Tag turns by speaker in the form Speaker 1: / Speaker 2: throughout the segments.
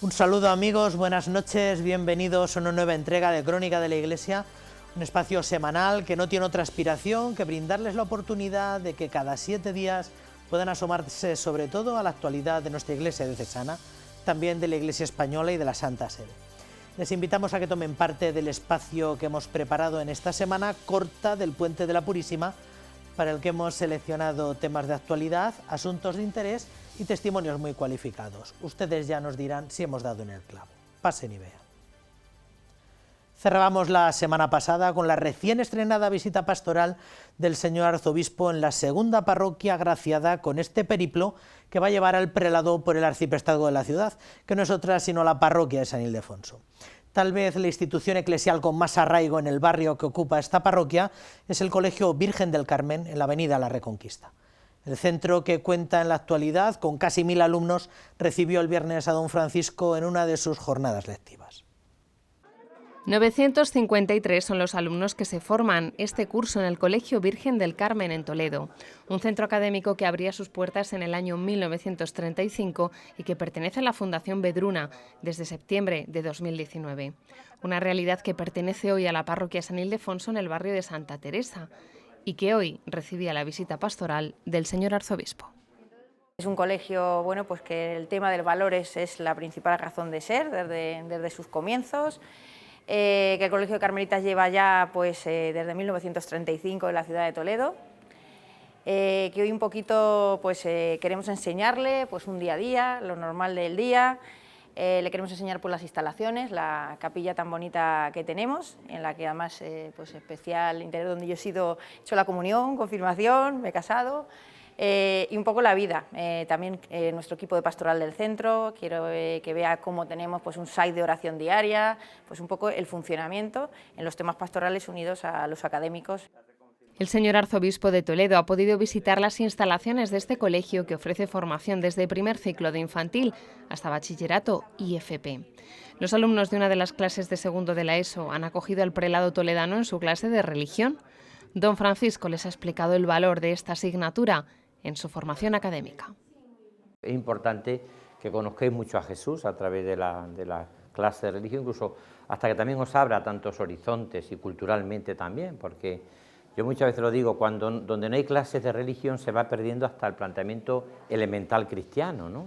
Speaker 1: Un saludo amigos, buenas noches, bienvenidos a una nueva entrega de Crónica de la Iglesia, un espacio semanal que no tiene otra aspiración que brindarles la oportunidad de que cada 7 días puedan asomarse sobre todo a la actualidad de nuestra Iglesia diocesana, también de la Iglesia española y de la Santa Sede. Les invitamos a que tomen parte del espacio que hemos preparado en esta semana corta del Puente de la Purísima, para el que hemos seleccionado temas de actualidad, asuntos de interés y testimonios muy cualificados. Ustedes ya nos dirán si hemos dado en el clavo. Pasen y vean. Cerrábamos la semana pasada con la recién estrenada visita pastoral del señor arzobispo en la segunda parroquia agraciada con este periplo que va a llevar al prelado por el arciprestazgo de la ciudad, que no es otra sino la parroquia de San Ildefonso. Tal vez la institución eclesial con más arraigo en el barrio que ocupa esta parroquia es el Colegio Virgen del Carmen en la avenida La Reconquista. El centro, que cuenta en la actualidad con casi 1000 alumnos, recibió el viernes a don Francisco en una de sus jornadas lectivas.
Speaker 2: 953 son los alumnos que se forman este curso en el Colegio Virgen del Carmen en Toledo, un centro académico que abría sus puertas en el año 1935 y que pertenece a la Fundación Vedruna desde septiembre de 2019. Una realidad que pertenece hoy a la parroquia San Ildefonso en el barrio de Santa Teresa y que hoy recibía la visita pastoral del señor arzobispo.
Speaker 3: Es un colegio pues que el tema del valores es la principal razón de ser desde sus comienzos. Que el Colegio de Carmelitas lleva ya desde 1935 en la ciudad de Toledo, que hoy un poquito queremos enseñarle un día a día, lo normal del día. Le queremos enseñar las instalaciones, la capilla tan bonita que tenemos, en la que además especial interior donde yo he hecho la comunión, confirmación, me he casado. Y un poco la vida, también nuestro equipo de pastoral del centro, quiero que vea cómo tenemos un site de oración diaria, un poco el funcionamiento en los temas pastorales unidos a los académicos.
Speaker 2: El señor arzobispo de Toledo ha podido visitar las instalaciones de este colegio que ofrece formación desde primer ciclo de infantil hasta bachillerato y FP. Los alumnos de una de las clases de segundo de la ESO han acogido al prelado toledano en su clase de religión. Don Francisco les ha explicado el valor de esta asignatura en su formación académica.
Speaker 4: Es importante que conozcáis mucho a Jesús a través de la clase de religión, incluso hasta que también os abra tantos horizontes y culturalmente también, porque yo muchas veces lo digo, donde no hay clases de religión se va perdiendo hasta el planteamiento elemental cristiano, ¿no?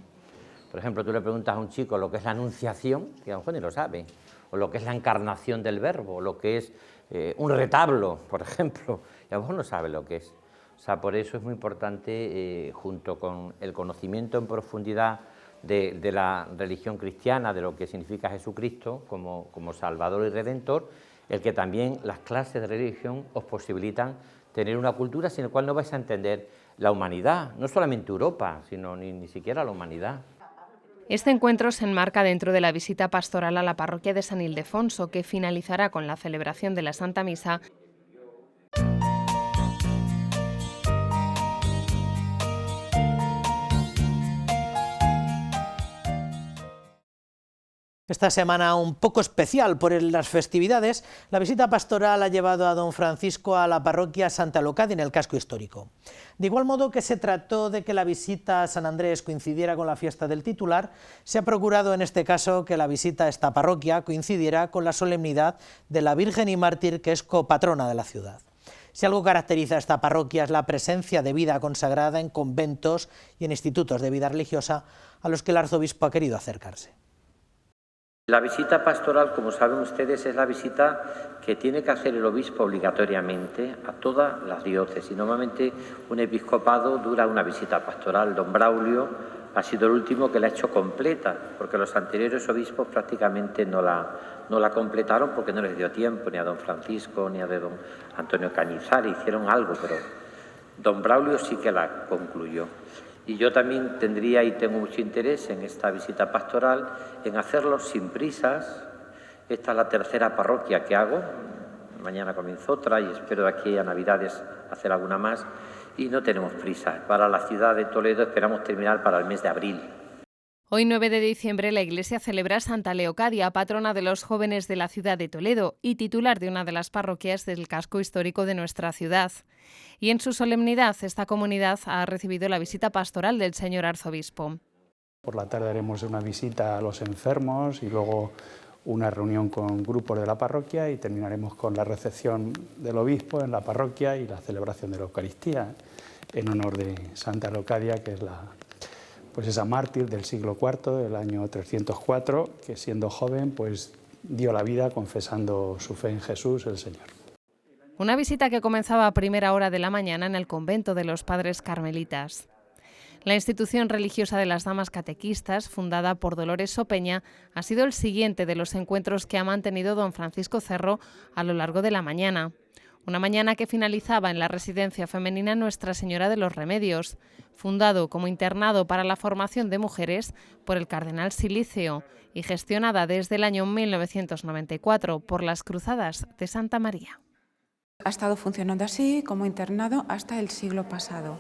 Speaker 4: Por ejemplo, tú le preguntas a un chico lo que es la anunciación, que a lo mejor ni lo sabe, o lo que es la encarnación del verbo, o lo que es un retablo, por ejemplo, y a lo mejor no sabe lo que es. O sea, por eso es muy importante, junto con el conocimiento en profundidad de la religión cristiana, de lo que significa Jesucristo como Salvador y Redentor, el que también las clases de religión os posibilitan tener una cultura sin la cual no vais a entender la humanidad, no solamente Europa, sino ni siquiera la humanidad.
Speaker 2: Este encuentro se enmarca dentro de la visita pastoral a la parroquia de San Ildefonso, que finalizará con la celebración de la Santa Misa.
Speaker 1: Esta semana un poco especial por las festividades, la visita pastoral ha llevado a don Francisco a la parroquia Santa Leocadia en el casco histórico. De igual modo que se trató de que la visita a San Andrés coincidiera con la fiesta del titular, se ha procurado en este caso que la visita a esta parroquia coincidiera con la solemnidad de la Virgen y Mártir, que es copatrona de la ciudad. Si algo caracteriza a esta parroquia es la presencia de vida consagrada en conventos y en institutos de vida religiosa a los que el arzobispo ha querido acercarse.
Speaker 4: La visita pastoral, como saben ustedes, es la visita que tiene que hacer el obispo obligatoriamente a todas las diócesis. Normalmente un episcopado dura una visita pastoral. Don Braulio ha sido el último que la ha hecho completa, porque los anteriores obispos prácticamente no la completaron porque no les dio tiempo, ni a don Francisco ni a don Antonio Cañizares, hicieron algo, pero don Braulio sí que la concluyó. Y yo también tendría y tengo mucho interés en esta visita pastoral, en hacerlo sin prisas. Esta es la tercera parroquia que hago, mañana comienzo otra y espero de aquí a Navidades hacer alguna más. Y no tenemos prisa. Para la ciudad de Toledo esperamos terminar para el mes de abril.
Speaker 2: Hoy 9 de diciembre la Iglesia celebra Santa Leocadia, patrona de los jóvenes de la ciudad de Toledo y titular de una de las parroquias del casco histórico de nuestra ciudad. Y en su solemnidad esta comunidad ha recibido la visita pastoral del señor arzobispo.
Speaker 5: Por la tarde haremos una visita a los enfermos y luego una reunión con grupos de la parroquia y terminaremos con la recepción del obispo en la parroquia y la celebración de la Eucaristía en honor de Santa Leocadia, que es esa mártir del siglo IV, del año 304, que siendo joven pues dio la vida confesando su fe en Jesús el Señor.
Speaker 2: Una visita que comenzaba a primera hora de la mañana en el convento de los Padres Carmelitas. La institución religiosa de las Damas Catequistas, fundada por Dolores Sopeña, ha sido el siguiente de los encuentros que ha mantenido don Francisco Cerro a lo largo de la mañana. Una mañana que finalizaba en la residencia femenina Nuestra Señora de los Remedios, fundado como internado para la formación de mujeres por el cardenal Silicio y gestionada desde el año 1994 por las Cruzadas de Santa María.
Speaker 6: Ha estado funcionando así como internado hasta el siglo pasado.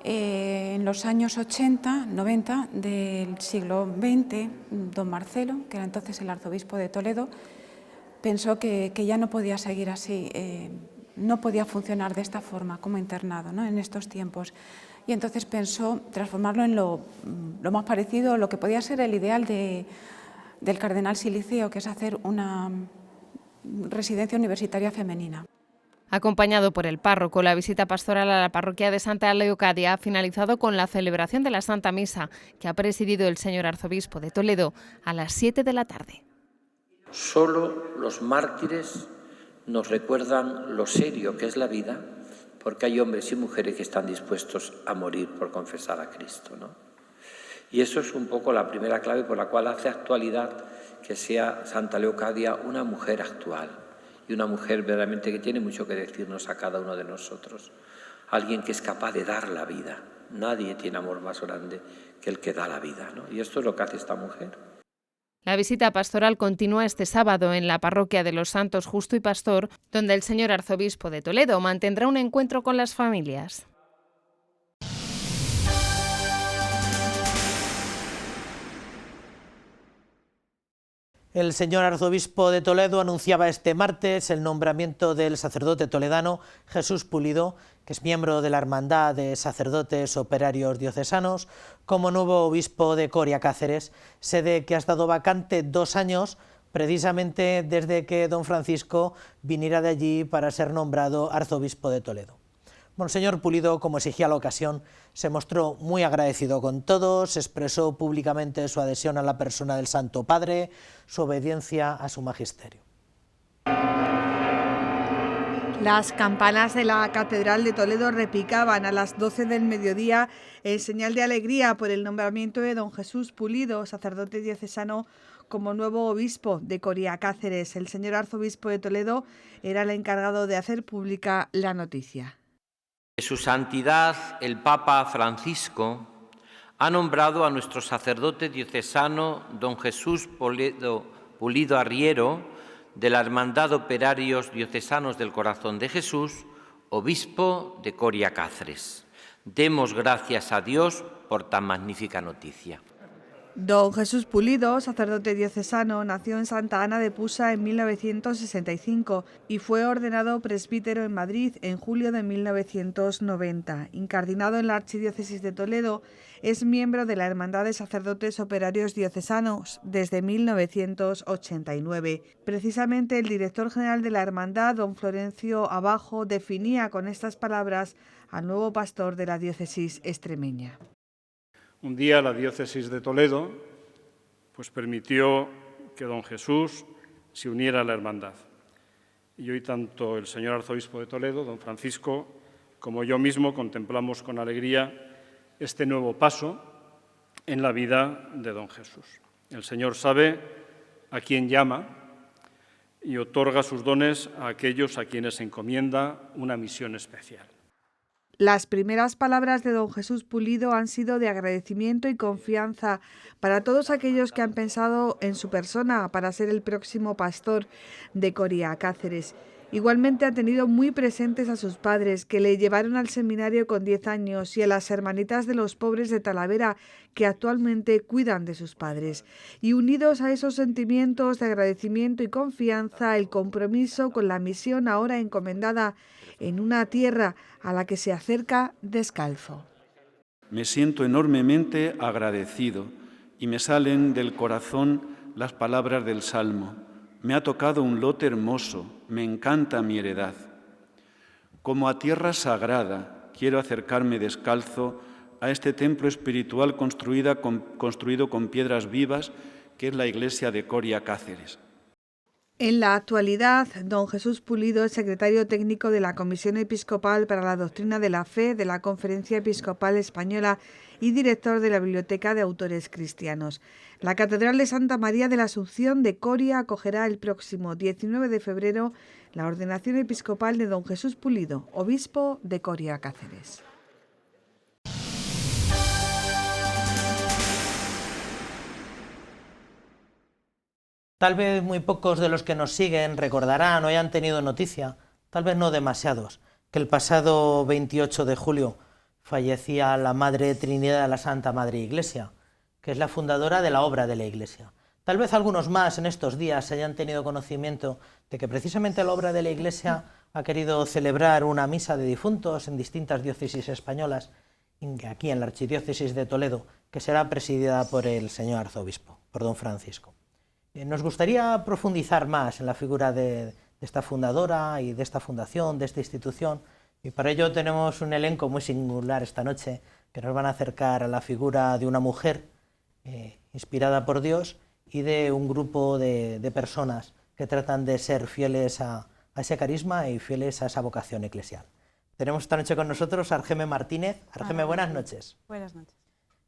Speaker 6: En los años 80, 90 del siglo XX, don Marcelo, que era entonces el arzobispo de Toledo, pensó que ya no podía seguir así, no podía funcionar de esta forma como internado, ¿no?, en estos tiempos. Y entonces pensó transformarlo en lo más parecido, lo que podía ser el ideal del cardenal Silicio, que es hacer una residencia universitaria femenina.
Speaker 2: Acompañado por el párroco, la visita pastoral a la parroquia de Santa Leocadia ha finalizado con la celebración de la Santa Misa, que ha presidido el señor arzobispo de Toledo a las 7 de la tarde.
Speaker 7: Solo los mártires nos recuerdan lo serio que es la vida, porque hay hombres y mujeres que están dispuestos a morir por confesar a Cristo, ¿no? Y eso es un poco la primera clave por la cual hace actualidad que sea Santa Leocadia una mujer actual. Y una mujer verdaderamente que tiene mucho que decirnos a cada uno de nosotros. Alguien que es capaz de dar la vida. Nadie tiene amor más grande que el que da la vida, ¿no? Y esto es lo que hace esta mujer.
Speaker 2: La visita pastoral continúa este sábado en la parroquia de los Santos Justo y Pastor, donde el señor arzobispo de Toledo mantendrá un encuentro con las familias.
Speaker 1: El señor arzobispo de Toledo anunciaba este martes el nombramiento del sacerdote toledano Jesús Pulido, que es miembro de la Hermandad de Sacerdotes Operarios Diocesanos, como nuevo obispo de Coria Cáceres, sede que ha estado vacante 2 años, precisamente desde que don Francisco viniera de allí para ser nombrado arzobispo de Toledo. Monseñor Pulido, como exigía la ocasión, se mostró muy agradecido con todos, expresó públicamente su adhesión a la persona del Santo Padre, su obediencia a su magisterio.
Speaker 8: Las campanas de la Catedral de Toledo repicaban a las 12 del mediodía en señal de alegría por el nombramiento de don Jesús Pulido, sacerdote diocesano, como nuevo obispo de Coria Cáceres. El señor arzobispo de Toledo era el encargado de hacer pública la noticia.
Speaker 7: Su Santidad, el Papa Francisco, ha nombrado a nuestro sacerdote diocesano, don Jesús Pulido Arriero, de la Hermandad de Operarios Diocesanos del Corazón de Jesús, obispo de Coria Cáceres. Demos gracias a Dios por tan magnífica noticia.
Speaker 8: Don Jesús Pulido, sacerdote diocesano, nació en Santa Ana de Pusa en 1965 y fue ordenado presbítero en Madrid en julio de 1990. Incardinado en la Archidiócesis de Toledo, es miembro de la Hermandad de Sacerdotes Operarios Diocesanos desde 1989. Precisamente el director general de la Hermandad, don Florencio Abajo, definía con estas palabras al nuevo pastor de la diócesis extremeña.
Speaker 9: Un día la diócesis de Toledo permitió que don Jesús se uniera a la hermandad. Y hoy tanto el señor arzobispo de Toledo, don Francisco, como yo mismo contemplamos con alegría este nuevo paso en la vida de don Jesús. El Señor sabe a quién llama y otorga sus dones a aquellos a quienes encomienda una misión especial.
Speaker 8: Las primeras palabras de don Jesús Pulido han sido de agradecimiento y confianza para todos aquellos que han pensado en su persona para ser el próximo pastor de Coria Cáceres. Igualmente ha tenido muy presentes a sus padres, que le llevaron al seminario con 10 años, y a las hermanitas de los pobres de Talavera, que actualmente cuidan de sus padres. Y unidos a esos sentimientos de agradecimiento y confianza, el compromiso con la misión ahora encomendada en una tierra a la que se acerca descalzo.
Speaker 10: me siento enormemente agradecido y me salen del corazón las palabras del Salmo. Me ha tocado un lote hermoso, me encanta mi heredad. Como a tierra sagrada, quiero acercarme descalzo a este templo espiritual construido con piedras vivas, que es la iglesia de Coria Cáceres.
Speaker 8: En la actualidad, don Jesús Pulido es secretario técnico de la Comisión Episcopal para la Doctrina de la Fe de la Conferencia Episcopal Española y director de la Biblioteca de Autores Cristianos. La Catedral de Santa María de la Asunción de Coria acogerá el próximo 19 de febrero la ordenación episcopal de don Jesús Pulido, obispo de Coria Cáceres.
Speaker 1: Tal vez muy pocos de los que nos siguen recordarán o hayan tenido noticia, tal vez no demasiados, que el pasado 28 de julio fallecía la Madre Trinidad de la Santa Madre Iglesia, que es la fundadora de la obra de la Iglesia. Tal vez algunos más en estos días hayan tenido conocimiento de que precisamente la obra de la Iglesia ha querido celebrar una misa de difuntos en distintas diócesis españolas, aquí en la Archidiócesis de Toledo, que será presidida por el señor arzobispo, por don Francisco. Nos gustaría profundizar más en la figura de esta fundadora y de esta fundación, de esta institución, y para ello tenemos un elenco muy singular esta noche que nos van a acercar a la figura de una mujer inspirada por Dios y de un grupo de personas que tratan de ser fieles a ese carisma y fieles a esa vocación eclesial. Tenemos esta noche con nosotros a Argeme Martínez. Argeme, buenas noches.
Speaker 11: Buenas noches.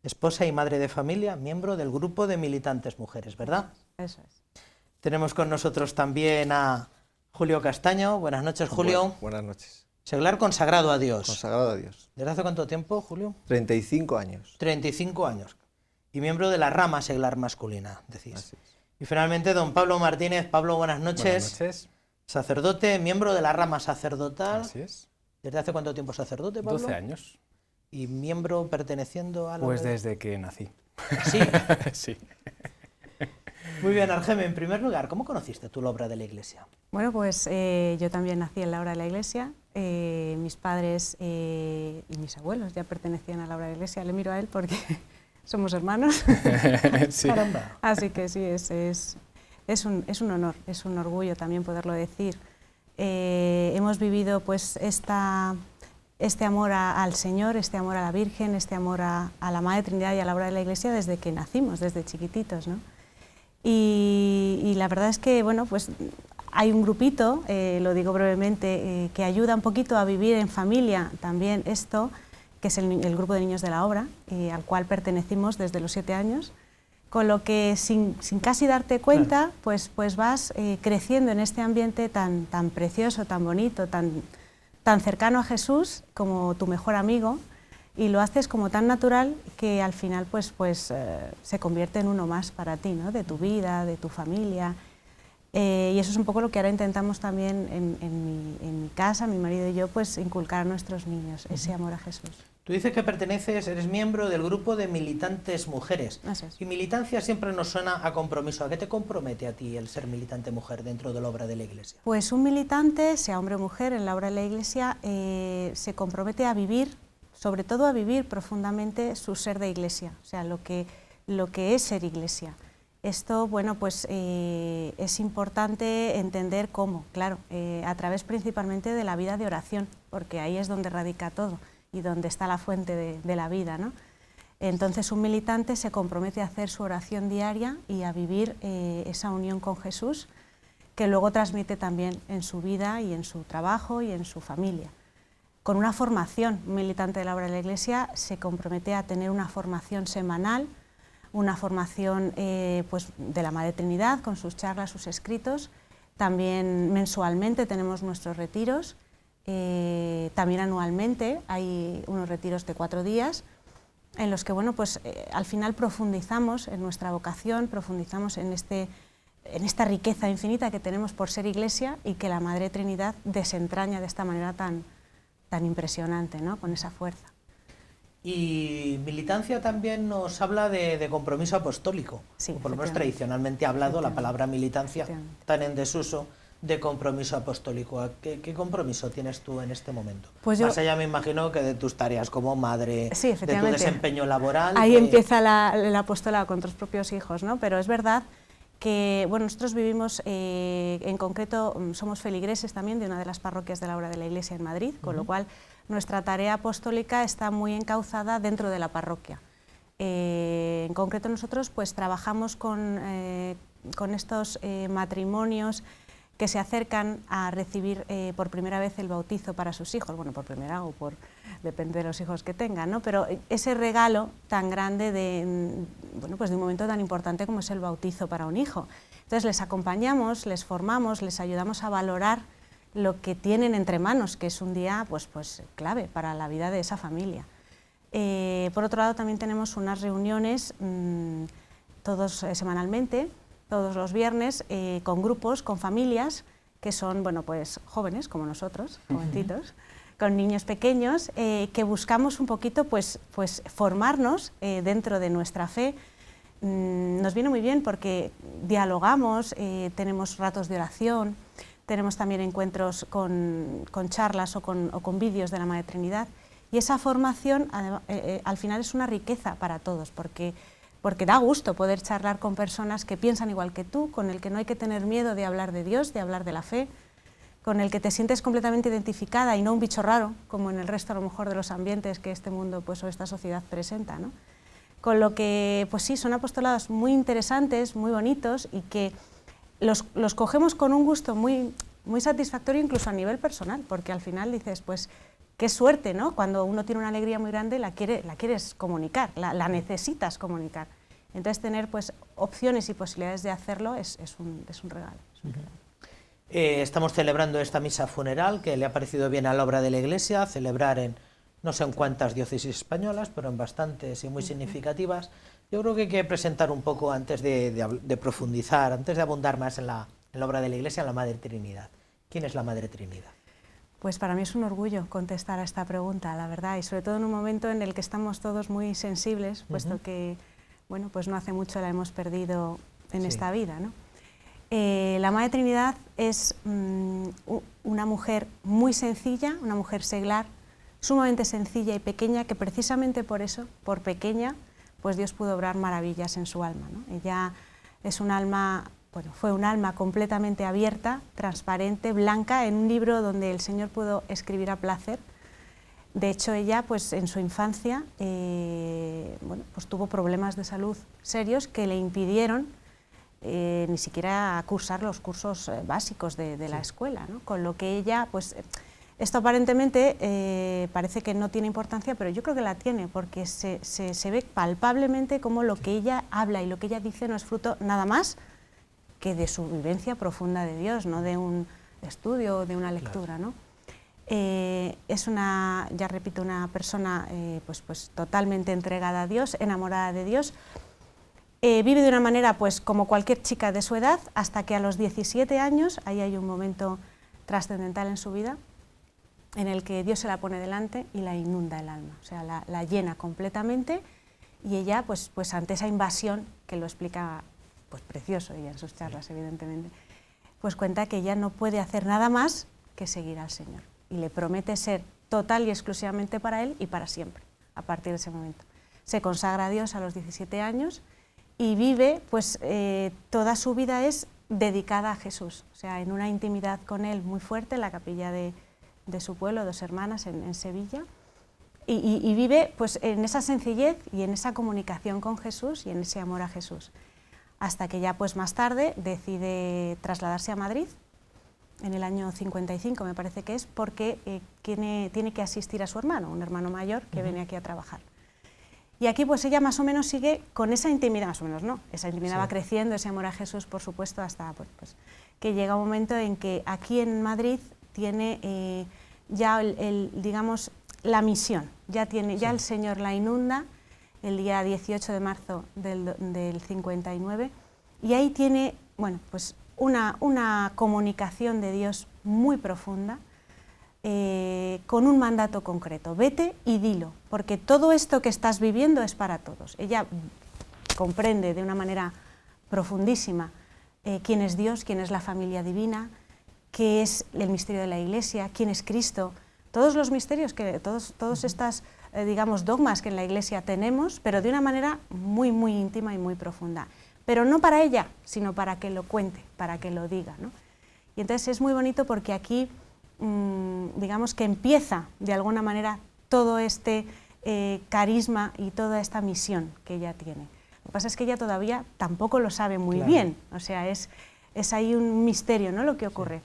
Speaker 1: Esposa y madre de familia, miembro del grupo de militantes mujeres, ¿verdad?
Speaker 11: Eso es.
Speaker 1: Tenemos con nosotros también a Julio Castaño. Buenas noches, Julio.
Speaker 12: Buenas noches.
Speaker 1: Seglar consagrado a Dios.
Speaker 12: Consagrado a Dios.
Speaker 1: ¿Desde hace cuánto tiempo, Julio?
Speaker 12: 35 años.
Speaker 1: 35 años. Y miembro de la rama seglar masculina, decís.
Speaker 12: Así es.
Speaker 1: Y finalmente, don Pablo Martínez. Pablo, buenas noches.
Speaker 12: Buenas noches.
Speaker 1: Sacerdote, miembro de la rama sacerdotal.
Speaker 12: Así es.
Speaker 1: ¿Desde hace cuánto tiempo sacerdote, Pablo?
Speaker 12: 12 años.
Speaker 1: ¿Y miembro perteneciendo a la...
Speaker 12: Pues desde que nací.
Speaker 1: ¿Sí?
Speaker 12: Sí.
Speaker 1: Muy bien, Argeme, en primer lugar, ¿cómo conociste tú la obra de la Iglesia?
Speaker 11: Bueno, pues yo también nací en la obra de la Iglesia. Mis padres y mis abuelos ya pertenecían a la obra de la Iglesia. Le miro a él porque somos hermanos.
Speaker 12: Sí.
Speaker 1: Caramba.
Speaker 11: Así que sí, es un honor, es un orgullo también poderlo decir. Hemos vivido pues este amor al Señor, este amor a la Virgen, este amor a la Madre Trinidad y a la obra de la Iglesia desde que nacimos, desde chiquititos, ¿no? Y la verdad es que, bueno, pues hay un grupito, lo digo brevemente, que ayuda un poquito a vivir en familia también esto, que es el grupo de niños de la obra, al cual pertenecimos desde los 7 años, con lo que sin casi darte cuenta, pues vas creciendo en este ambiente tan precioso, tan bonito, tan cercano a Jesús como tu mejor amigo, y lo haces como tan natural que al final pues se convierte en uno más para ti, ¿no? De tu vida, de tu familia, y eso es un poco lo que ahora intentamos también en mi casa, mi marido y yo, pues inculcar a nuestros niños ese amor a Jesús.
Speaker 1: Tú dices que eres miembro del grupo de militantes mujeres.
Speaker 11: Eso es.
Speaker 1: Y militancia siempre nos suena a compromiso. ¿A qué te compromete a ti el ser militante mujer dentro de la obra de la Iglesia?
Speaker 11: Pues un militante, sea hombre o mujer, en la obra de la Iglesia, se compromete a vivir, sobre todo a vivir profundamente su ser de Iglesia, o sea, lo que es ser Iglesia. Esto, bueno, pues es importante entender cómo, claro, a través principalmente de la vida de oración, porque ahí es donde radica todo y donde está la fuente de la vida, ¿no? Entonces un militante se compromete a hacer su oración diaria y a vivir esa unión con Jesús, que luego transmite también en su vida y en su trabajo y en su familia. Con una formación, un militante de la obra de la Iglesia se compromete a tener una formación semanal, una formación pues, de la Madre Trinidad, con sus charlas, sus escritos. También mensualmente tenemos nuestros retiros, también anualmente hay unos retiros de 4 días, en los que bueno, pues, al final profundizamos en nuestra vocación, profundizamos en esta riqueza infinita que tenemos por ser Iglesia y que la Madre Trinidad desentraña de esta manera tan impresionante, ¿no? Con esa fuerza.
Speaker 1: Y militancia también nos habla de compromiso apostólico,
Speaker 11: sí,
Speaker 1: por lo menos tradicionalmente hablado, la palabra militancia tan en desuso de compromiso apostólico. ¿Qué compromiso tienes tú en este momento?
Speaker 11: Pues
Speaker 1: más allá, me imagino, que de tus tareas como madre,
Speaker 11: sí,
Speaker 1: de tu desempeño laboral.
Speaker 11: Ahí empieza el apostolado con tus propios hijos, ¿no? Pero es verdad que bueno, nosotros vivimos, en concreto, somos feligreses también de una de las parroquias de la obra de la Iglesia en Madrid, con lo cual nuestra tarea apostólica está muy encauzada dentro de la parroquia. En concreto nosotros pues trabajamos con estos matrimonios que se acercan a recibir por primera vez el bautizo para sus hijos, bueno, por primera o depende de los hijos que tengan, ¿no? Pero ese regalo tan grande bueno, pues de un momento tan importante como es el bautizo para un hijo. Entonces les acompañamos, les formamos, les ayudamos a valorar lo que tienen entre manos, que es un día pues clave para la vida de esa familia. Por otro lado, también tenemos unas reuniones todos semanalmente, todos los viernes, con grupos, con familias que son, bueno, pues jóvenes como nosotros, jovencitos, con niños pequeños, que buscamos un poquito pues formarnos dentro de nuestra fe. Nos viene muy bien porque dialogamos, tenemos ratos de oración, tenemos también encuentros con charlas o con vídeos de la Madre Trinidad, y esa formación al final es una riqueza para todos, porque da gusto poder charlar con personas que piensan igual que tú, con el que no hay que tener miedo de hablar de Dios, de hablar de la fe, con el que te sientes completamente identificada y no un bicho raro, como en el resto a lo mejor de los ambientes que este mundo pues, o esta sociedad presenta, ¿no? Con lo que, pues sí, son apostolados muy interesantes, muy bonitos, y que los cogemos con un gusto muy satisfactorio incluso a nivel personal, porque al final dices, pues, qué suerte, ¿no? Cuando uno tiene una alegría muy grande la quieres comunicar, la necesitas comunicar. Entonces tener pues opciones y posibilidades de hacerlo es un regalo.
Speaker 1: Estamos celebrando esta misa funeral que le ha parecido bien a la obra de la Iglesia, celebrar en no sé en cuántas diócesis españolas, pero en bastantes y muy significativas. Yo creo que hay que presentar un poco, antes de profundizar, antes de abundar más en la obra de la Iglesia, en la Madre Trinidad. ¿Quién es la Madre Trinidad?
Speaker 11: Pues para mí es un orgullo contestar a esta pregunta, la verdad, y sobre todo en un momento en el que estamos todos muy sensibles, puesto que, bueno, pues no hace mucho la hemos perdido en esta vida, ¿no? La Madre Trinidad es una mujer muy sencilla, una mujer seglar, sumamente sencilla y pequeña, que precisamente por eso, por pequeña, pues Dios pudo obrar maravillas en su alma, ¿no? Ella es un alma... Bueno, fue un alma completamente abierta, transparente, blanca, en un libro donde el Señor pudo escribir a placer. De hecho, ella, pues, en su infancia, bueno, pues, tuvo problemas de salud serios que le impidieron ni siquiera cursar los cursos básicos de la escuela, ¿no? Con lo que ella, pues, esto aparentemente parece que no tiene importancia, pero yo creo que la tiene, porque se ve palpablemente cómo lo que ella habla y lo que ella dice no es fruto nada más que de su vivencia profunda de Dios, no de un estudio o de una lectura, ¿no? Es una, ya repito, una persona pues totalmente entregada a Dios, enamorada de Dios. Vive de una manera pues como cualquier chica de su edad, hasta que a los 17 años, ahí hay un momento trascendental en su vida, en el que Dios se la pone delante y la inunda el alma, o sea, la llena completamente, y ella pues ante esa invasión, que lo explica pues precioso ella en sus charlas, evidentemente, pues cuenta que ella no puede hacer nada más que seguir al Señor, y le promete ser total y exclusivamente para Él y para siempre, a partir de ese momento. Se consagra a Dios a los 17 años y vive, pues toda su vida es dedicada a Jesús, o sea, en una intimidad con Él muy fuerte, en la capilla de su pueblo, Dos Hermanas, en Sevilla, y vive pues en esa sencillez y en esa comunicación con Jesús y en ese amor a Jesús. Hasta que ya pues más tarde decide trasladarse a Madrid, en el año 55 me parece que es, porque tiene que asistir a su hermano, un hermano mayor que viene aquí a trabajar. Y aquí pues ella más o menos sigue con esa intimidad, más o menos no, esa intimidad va creciendo, ese amor a Jesús por supuesto, hasta pues, que llega un momento en que aquí en Madrid tiene ya digamos, la misión, ya el Señor la inunda, el día 18 de marzo del 59, y ahí tiene, bueno, pues una comunicación de Dios muy profunda, con un mandato concreto: vete y dilo, porque todo esto que estás viviendo es para todos. Ella comprende de una manera profundísima quién es Dios, quién es la familia divina, qué es el misterio de la Iglesia, quién es Cristo, todos los misterios, todos estas, digamos, dogmas que en la Iglesia tenemos, pero de una manera muy, muy íntima y muy profunda. Pero no para ella, sino para que lo cuente, para que lo diga, ¿no? Y entonces es muy bonito porque aquí, digamos que empieza de alguna manera todo este carisma y toda esta misión que ella tiene. Lo que pasa es que ella todavía tampoco lo sabe muy bien, o sea, es ahí un misterio, ¿no?, lo que ocurre.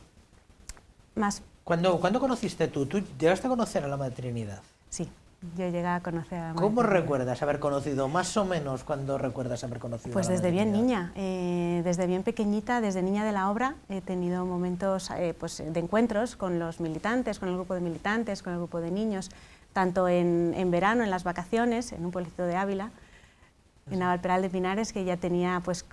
Speaker 11: Más.
Speaker 1: ¿Cuándo conociste tú? ¿Tú llegaste a conocer a la Madre Trinidad?
Speaker 11: Sí, yo llegué a conocer a la Madre
Speaker 1: ¿Cómo
Speaker 11: Trinidad.
Speaker 1: recuerdas haber conocido, más o menos, cuándo recuerdas haber conocido
Speaker 11: Pues
Speaker 1: a la
Speaker 11: desde
Speaker 1: Madre
Speaker 11: bien
Speaker 1: Trinidad?
Speaker 11: niña, desde bien pequeñita, desde niña de la obra, he tenido momentos pues, de encuentros con los militantes, con el grupo de militantes, con el grupo de niños, tanto en verano, en las vacaciones, en un pueblito de Ávila, en Navalperal de Pinares, que ya tenía pues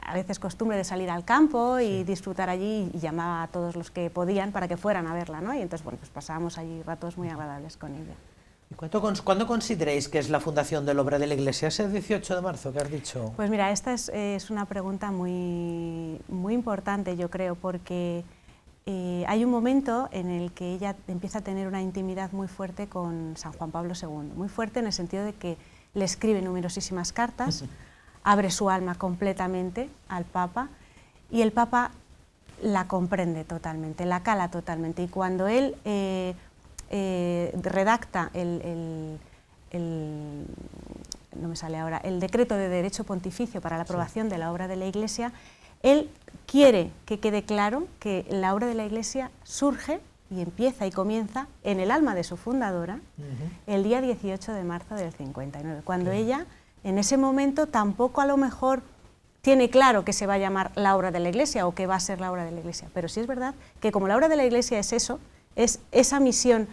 Speaker 11: a veces costumbre de salir al campo y disfrutar allí, y llamaba a todos los que podían para que fueran a verla, ¿no? Y entonces, bueno, pues pasábamos allí ratos muy agradables con ella.
Speaker 1: ¿Y cuándo consideráis que es la fundación de la obra de la Iglesia? ¿Es el 18 de marzo que has dicho?
Speaker 11: Pues mira, esta es una pregunta muy, muy importante, yo creo, porque hay un momento en el que ella empieza a tener una intimidad muy fuerte con San Juan Pablo II, muy fuerte en el sentido de que le escribe numerosísimas cartas, abre su alma completamente al Papa, y el Papa la comprende totalmente, la cala totalmente, y cuando él redacta no me sale ahora, el decreto de derecho pontificio para la aprobación de la obra de la Iglesia, él quiere que quede claro que la obra de la Iglesia surge y empieza y comienza en el alma de su fundadora el día 18 de marzo del 59, cuando ella en ese momento tampoco a lo mejor tiene claro que se va a llamar la obra de la Iglesia o que va a ser la obra de la Iglesia, pero sí es verdad que como la obra de la Iglesia es eso, es esa misión,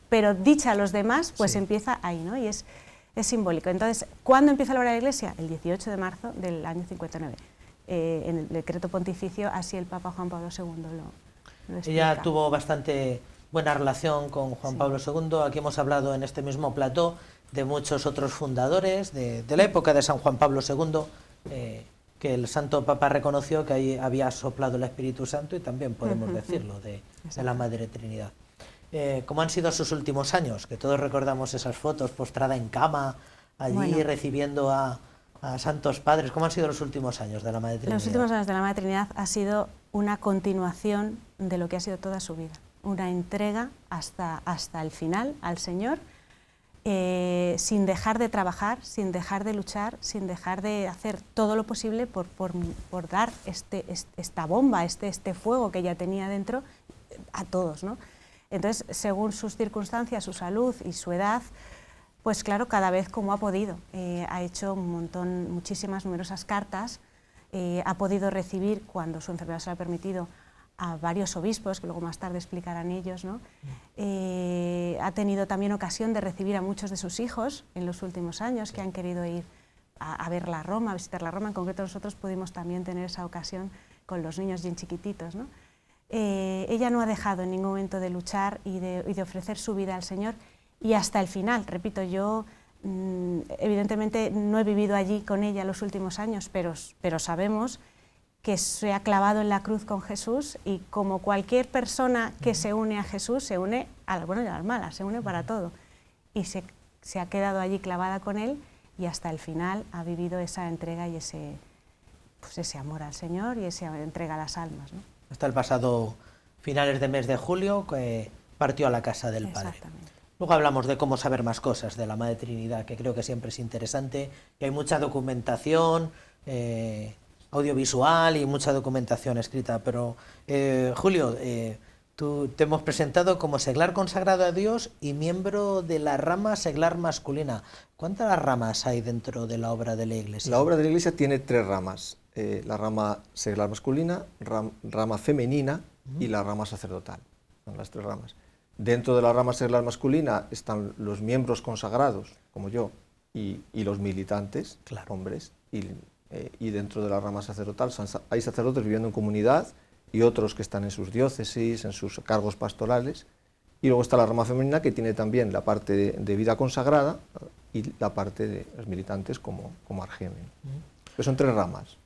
Speaker 11: pero dicha a los demás, pues empieza ahí, ¿no? Y es simbólico. Entonces, ¿cuándo empieza la obra de la Iglesia? El 18 de marzo del año 59. En el decreto pontificio, así el Papa Juan Pablo II lo explica.
Speaker 1: Ella tuvo bastante buena relación con Juan Pablo II. Aquí hemos hablado en este mismo plató de muchos otros fundadores de la época de San Juan Pablo II, que el Santo Papa reconoció que ahí había soplado el Espíritu Santo, y también podemos decirlo de la Madre Trinidad. ¿Cómo han sido sus últimos años? Que todos recordamos esas fotos postrada en cama, allí recibiendo a santos padres. ¿Cómo han sido los últimos años de la Madre Trinidad?
Speaker 11: Los últimos años de la Madre Trinidad ha sido una continuación de lo que ha sido toda su vida, una entrega hasta el final al Señor, sin dejar de trabajar, sin dejar de luchar, sin dejar de hacer todo lo posible por dar esta bomba, este fuego que ella tenía dentro a todos, ¿no? Entonces, según sus circunstancias, su salud y su edad, pues claro, cada vez como ha podido. Ha hecho muchísimas, numerosas cartas, ha podido recibir, cuando su enfermedad se lo ha permitido, a varios obispos, que luego más tarde explicarán ellos, ¿no? Ha tenido también ocasión de recibir a muchos de sus hijos en los últimos años, que han querido ir a verla a Roma, a visitar la Roma. En concreto nosotros pudimos también tener esa ocasión con los niños bien chiquititos, ¿no? Ella no ha dejado en ningún momento de luchar y de ofrecer su vida al Señor, y hasta el final. Repito, yo evidentemente no he vivido allí con ella los últimos años, pero sabemos que se ha clavado en la cruz con Jesús, y como cualquier persona que se une a Jesús, se une a las buenas y a las malas, se une para todo, y se ha quedado allí clavada con él, y hasta el final ha vivido esa entrega y ese amor al Señor y esa entrega a las almas, ¿no?
Speaker 1: Hasta el pasado finales de mes de julio, que partió a la casa del Padre. Luego hablamos de cómo saber más cosas de la Madre Trinidad, que creo que siempre es interesante, y hay mucha documentación audiovisual y mucha documentación escrita. Pero, Julio, tú te hemos presentado como seglar consagrado a Dios y miembro de la rama seglar masculina. ¿Cuántas ramas hay dentro de la obra de la Iglesia?
Speaker 12: La obra de la Iglesia tiene 3 ramas. La rama seglar masculina, rama femenina y la rama sacerdotal. Son las 3 ramas. Dentro de la rama seglar masculina están los miembros consagrados, como yo, y los militantes, hombres, y dentro de la rama sacerdotal hay sacerdotes viviendo en comunidad y otros que están en sus diócesis, en sus cargos pastorales, y luego está la rama femenina, que tiene también la parte de vida consagrada y la parte de los militantes como argemen. Pero son 3 ramas.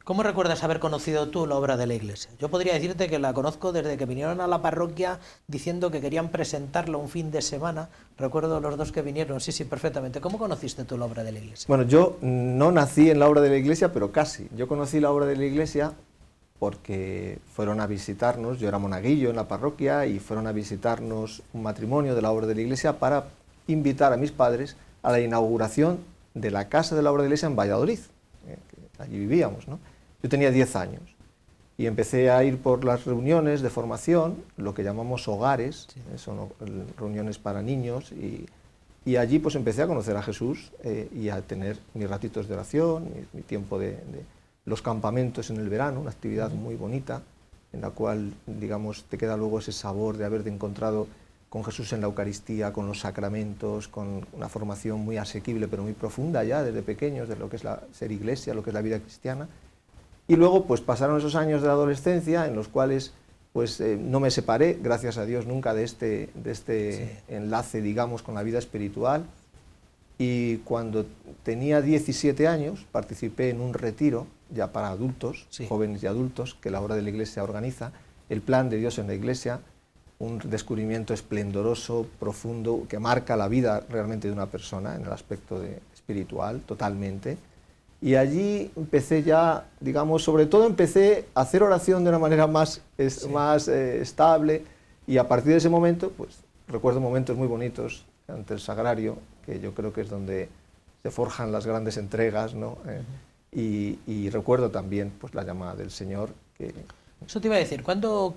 Speaker 1: ¿Cómo recuerdas haber conocido tú la obra de la Iglesia? Yo podría decirte que la conozco desde que vinieron a la parroquia diciendo que querían presentarla un fin de semana. Recuerdo los dos que vinieron, sí, perfectamente. ¿Cómo conociste tú la obra de la Iglesia?
Speaker 12: Bueno, yo no nací en la obra de la Iglesia, pero casi. Yo conocí la obra de la Iglesia porque fueron a visitarnos, yo era monaguillo en la parroquia, y fueron a visitarnos un matrimonio de la obra de la Iglesia para invitar a mis padres a la inauguración de la casa de la obra de la Iglesia en Valladolid, que allí vivíamos, ¿no? Yo tenía 10 años y empecé a ir por las reuniones de formación, lo que llamamos hogares, son reuniones para niños, y allí pues empecé a conocer a Jesús y a tener mis ratitos de oración, mi tiempo de los campamentos en el verano, una actividad muy bonita, en la cual, digamos, te queda luego ese sabor de haberte encontrado con Jesús en la Eucaristía, con los sacramentos, con una formación muy asequible pero muy profunda ya desde pequeños de lo que es ser iglesia, lo que es la vida cristiana. Y luego pues pasaron esos años de la adolescencia en los cuales pues no me separé, gracias a Dios, nunca de este enlace, digamos, con la vida espiritual. Y cuando tenía 17 años participé en un retiro ya para adultos, jóvenes y adultos, que la obra de la Iglesia organiza, el plan de Dios en la Iglesia, un descubrimiento esplendoroso, profundo, que marca la vida realmente de una persona en el aspecto espiritual, totalmente. Y allí empecé ya, digamos, sobre todo empecé a hacer oración de una manera más estable, y a partir de ese momento, pues recuerdo momentos muy bonitos ante el sagrario, que yo creo que es donde se forjan las grandes entregas, ¿no? Y recuerdo también pues la llamada del Señor.
Speaker 1: Eso te iba a decir, ¿cuándo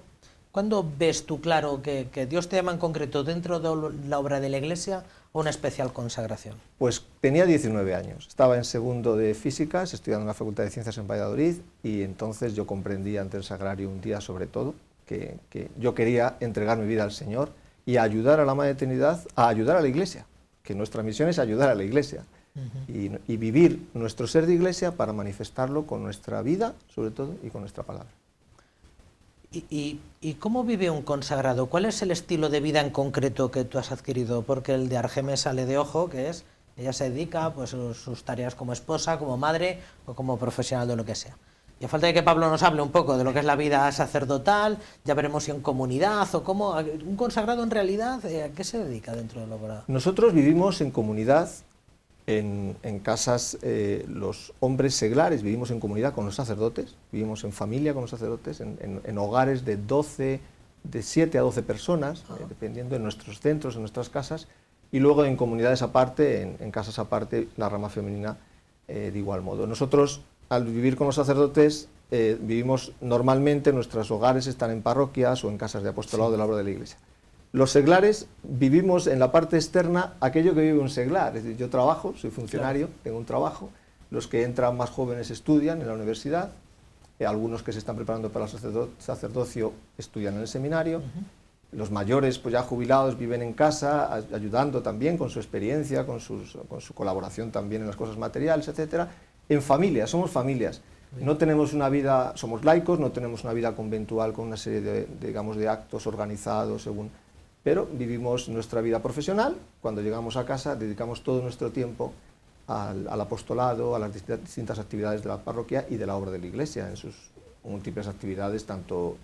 Speaker 1: ves tú claro que Dios te llama en concreto dentro de la obra de la Iglesia a una especial consagración?
Speaker 12: Pues tenía 19 años, estaba en segundo de Físicas, estudiando en la Facultad de Ciencias en Valladolid, y entonces yo comprendí ante el sagrario un día sobre todo que yo quería entregar mi vida al Señor y ayudar a la Madre Trinidad, a ayudar a la Iglesia, que nuestra misión es ayudar a la Iglesia. Y vivir nuestro ser de Iglesia para manifestarlo con nuestra vida, sobre todo, y con nuestra palabra.
Speaker 1: ¿Y cómo vive un consagrado? ¿Cuál es el estilo de vida en concreto que tú has adquirido? Porque el de Argemes sale de ojo, que es, ella se dedica pues, a sus tareas como esposa, como madre o como profesional de lo que sea. Y a falta de que Pablo nos hable un poco de lo que es la vida sacerdotal, ya veremos si en comunidad o cómo. Un consagrado en realidad, ¿a qué se dedica dentro de la obra?
Speaker 12: Nosotros vivimos en comunidad, en casas, los hombres seglares vivimos en comunidad con los sacerdotes, vivimos en familia con los sacerdotes, en hogares de 7 a 12 personas, dependiendo de nuestros centros, en nuestras casas, y luego en comunidades aparte, en casas aparte, la rama femenina de igual modo. Nosotros, al vivir con los sacerdotes, vivimos normalmente, nuestros hogares están en parroquias o en casas de apostolado de la obra de la Iglesia. Los seglares vivimos en la parte externa aquello que vive un seglar, es decir, yo trabajo, soy funcionario, tengo un trabajo, los que entran más jóvenes estudian en la universidad, algunos que se están preparando para el sacerdocio estudian en el seminario, los mayores pues ya jubilados viven en casa, ayudando también con su experiencia, con su colaboración también en las cosas materiales, etcétera. En familias, somos familias. No tenemos una vida, somos laicos, no tenemos una vida conventual con una serie de actos organizados pero vivimos nuestra vida profesional. Cuando llegamos a casa dedicamos todo nuestro tiempo al apostolado, a las distintas actividades de la parroquia y de la obra de la Iglesia, en sus múltiples actividades, tanto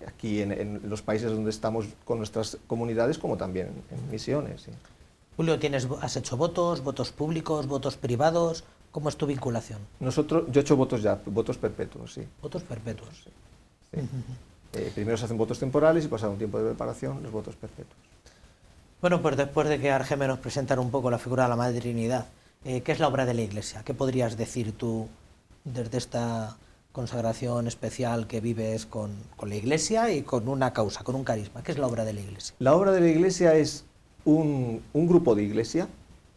Speaker 12: aquí en los países donde estamos con nuestras comunidades, como también en misiones. Sí.
Speaker 1: Julio, ¿has hecho votos públicos, votos privados? ¿Cómo es tu vinculación?
Speaker 12: Yo he hecho votos perpetuos, sí.
Speaker 1: ¿Votos perpetuos?
Speaker 12: Sí. Sí. Primero se hacen votos temporales y pasado un tiempo de preparación, los votos perpetuos.
Speaker 1: Bueno, pues después de que Argemes nos presentara un poco la figura de la Madre Trinidad, ¿qué es la obra de la Iglesia? ¿Qué podrías decir tú desde esta consagración especial que vives con la Iglesia y con una causa, con un carisma? ¿Qué es la obra de la Iglesia?
Speaker 12: La obra de la Iglesia es un grupo de Iglesia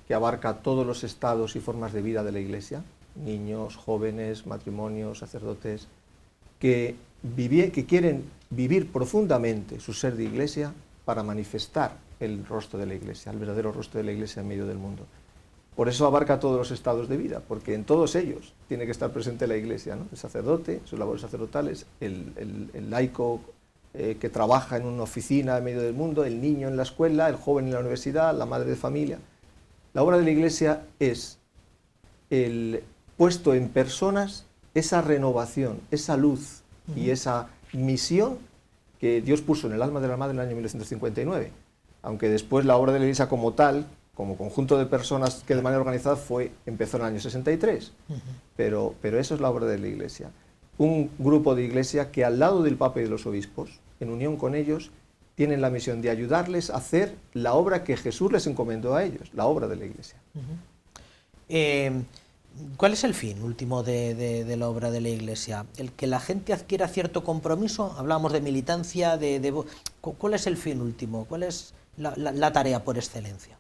Speaker 12: que abarca todos los estados y formas de vida de la Iglesia, niños, jóvenes, matrimonios, sacerdotes, que quieren vivir profundamente su ser de Iglesia para manifestar el rostro de la Iglesia, el verdadero rostro de la Iglesia en medio del mundo. Por eso abarca todos los estados de vida, porque en todos ellos tiene que estar presente la Iglesia, ¿no? El sacerdote, sus labores sacerdotales, el laico que trabaja en una oficina en medio del mundo, el niño en la escuela, el joven en la universidad, la madre de familia. La obra de la Iglesia es el puesto en personas esa renovación, esa luz y esa misión que Dios puso en el alma de la Madre en el año 1959. Aunque después la obra de la Iglesia como tal, como conjunto de personas que de manera organizada empezó en el año 63. Pero eso es la obra de la Iglesia. Un grupo de Iglesia que al lado del Papa y de los obispos, en unión con ellos, tienen la misión de ayudarles a hacer la obra que Jesús les encomendó a ellos, la obra de la Iglesia.
Speaker 1: ¿Cuál es el fin último de la obra de la Iglesia? ¿El que la gente adquiera cierto compromiso? Hablábamos de militancia, ¿cuál es el fin último? ¿Cuál es la tarea por excelencia?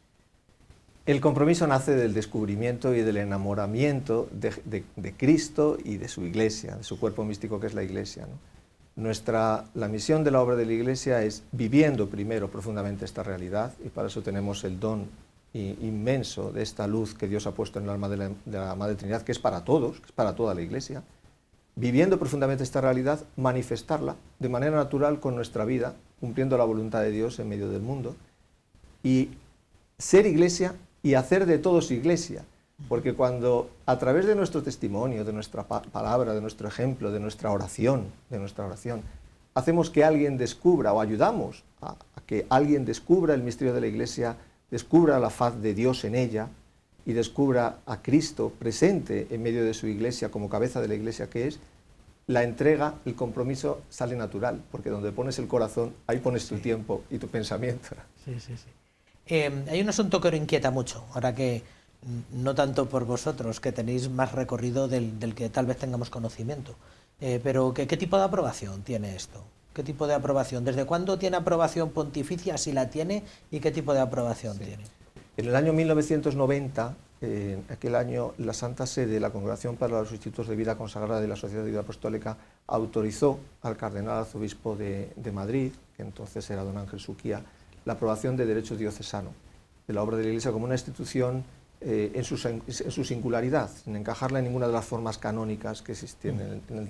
Speaker 12: El compromiso nace del descubrimiento y del enamoramiento de Cristo y de su Iglesia, de su cuerpo místico que es la Iglesia, ¿no? La misión de la obra de la Iglesia es viviendo primero profundamente esta realidad, y para eso tenemos el don inmenso de esta luz que Dios ha puesto en el alma de la Madre Trinidad, que es para todos, que es para toda la Iglesia, viviendo profundamente esta realidad, manifestarla de manera natural con nuestra vida, cumpliendo la voluntad de Dios en medio del mundo, y ser Iglesia y hacer de todos Iglesia, porque cuando a través de nuestro testimonio, de nuestra palabra, de nuestro ejemplo, de nuestra oración, hacemos que alguien descubra o ayudamos a que alguien descubra el misterio de la Iglesia, descubra la faz de Dios en ella y descubra a Cristo presente en medio de su Iglesia como cabeza de la Iglesia que es, la entrega, el compromiso sale natural, porque donde pones el corazón, ahí pones tu tiempo y tu pensamiento.
Speaker 1: Sí. Hay un asunto que os inquieta mucho, ahora que no tanto por vosotros, que tenéis más recorrido del que tal vez tengamos conocimiento, pero ¿qué tipo de aprobación tiene esto? ¿Qué tipo de aprobación? ¿Desde cuándo tiene aprobación pontificia, si la tiene, y qué tipo de aprobación tiene?
Speaker 12: En el año 1990, en aquel año, la Santa Sede, la Congregación para los Institutos de Vida Consagrada de la Sociedad de Vida Apostólica, autorizó al cardenal arzobispo de Madrid, que entonces era don Ángel Suquía, la aprobación de derecho diocesano, de la obra de la Iglesia como una institución en su singularidad, sin encajarla en ninguna de las formas canónicas que existían en el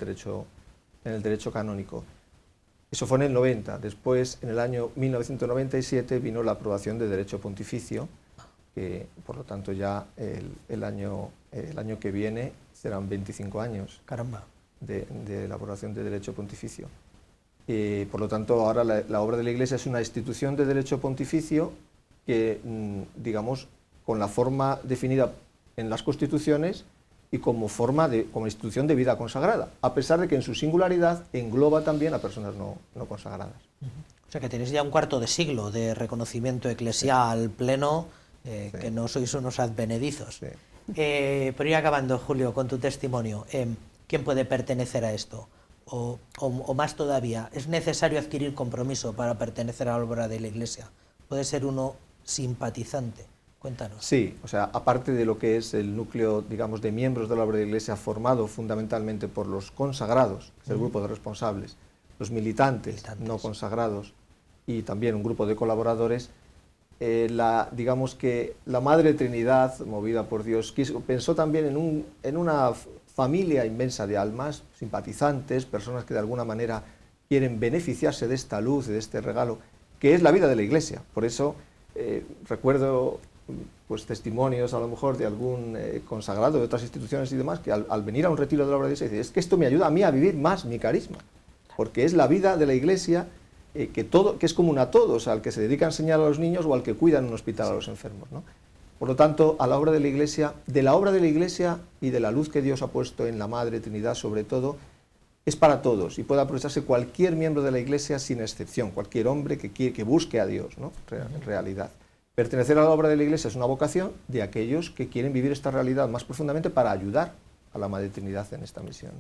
Speaker 12: derecho canónico. Eso fue en el 90. Después, en el año 1997, vino la aprobación de derecho pontificio, que por lo tanto ya el año que viene serán 25 años.
Speaker 1: Caramba.
Speaker 12: De la aprobación de derecho pontificio. Por lo tanto, ahora la obra de la Iglesia es una institución de derecho pontificio que, digamos, con la forma definida en las constituciones y como institución de vida consagrada, a pesar de que en su singularidad engloba también a personas no consagradas.
Speaker 1: O sea que tenéis ya un cuarto de siglo de reconocimiento eclesial pleno, que no sois unos advenedizos. Por ir acabando, Julio, con tu testimonio, ¿quién puede pertenecer a esto? O más todavía, ¿es necesario adquirir compromiso para pertenecer a la obra de la Iglesia? ¿Puede ser uno simpatizante? Cuéntanos.
Speaker 12: Sí, o sea, aparte de lo que es el núcleo, digamos, de miembros de la obra de la Iglesia formado fundamentalmente por los consagrados, que es el grupo de responsables, los militantes no consagrados y también un grupo de colaboradores, digamos que la Madre Trinidad, movida por Dios, pensó también en una familia inmensa de almas, simpatizantes, personas que de alguna manera quieren beneficiarse de esta luz, de este regalo, que es la vida de la Iglesia. Por eso recuerdo pues testimonios a lo mejor de algún consagrado de otras instituciones y demás, que al venir a un retiro de la obra de la Iglesia dice, es que esto me ayuda a mí a vivir más mi carisma, porque es la vida de la Iglesia que es común a todos, al que se dedica a enseñar a los niños o al que cuida en un hospital a los enfermos, ¿no? Por lo tanto, a la obra de la Iglesia, de la obra de la Iglesia y de la luz que Dios ha puesto en la Madre Trinidad sobre todo, es para todos y puede aprovecharse cualquier miembro de la Iglesia sin excepción, cualquier hombre que busque a Dios, ¿no? En realidad. Pertenecer a la obra de la Iglesia es una vocación de aquellos que quieren vivir esta realidad más profundamente para ayudar a la Madre Trinidad en esta misión.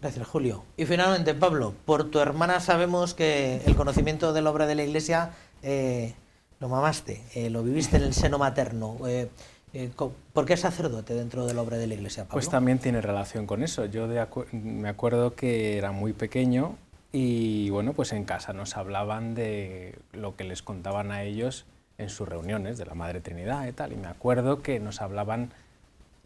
Speaker 1: Gracias, Julio. Y finalmente, Pablo, por tu hermana sabemos que el conocimiento de la obra de la Iglesia lo mamaste, lo viviste en el seno materno. ¿Por qué sacerdote dentro de la obra de la Iglesia, Pablo?
Speaker 13: Pues también tiene relación con eso. Yo me acuerdo que era muy pequeño y bueno, pues en casa nos hablaban de lo que les contaban a ellos en sus reuniones de la Madre Trinidad y tal. Y me acuerdo que nos hablaban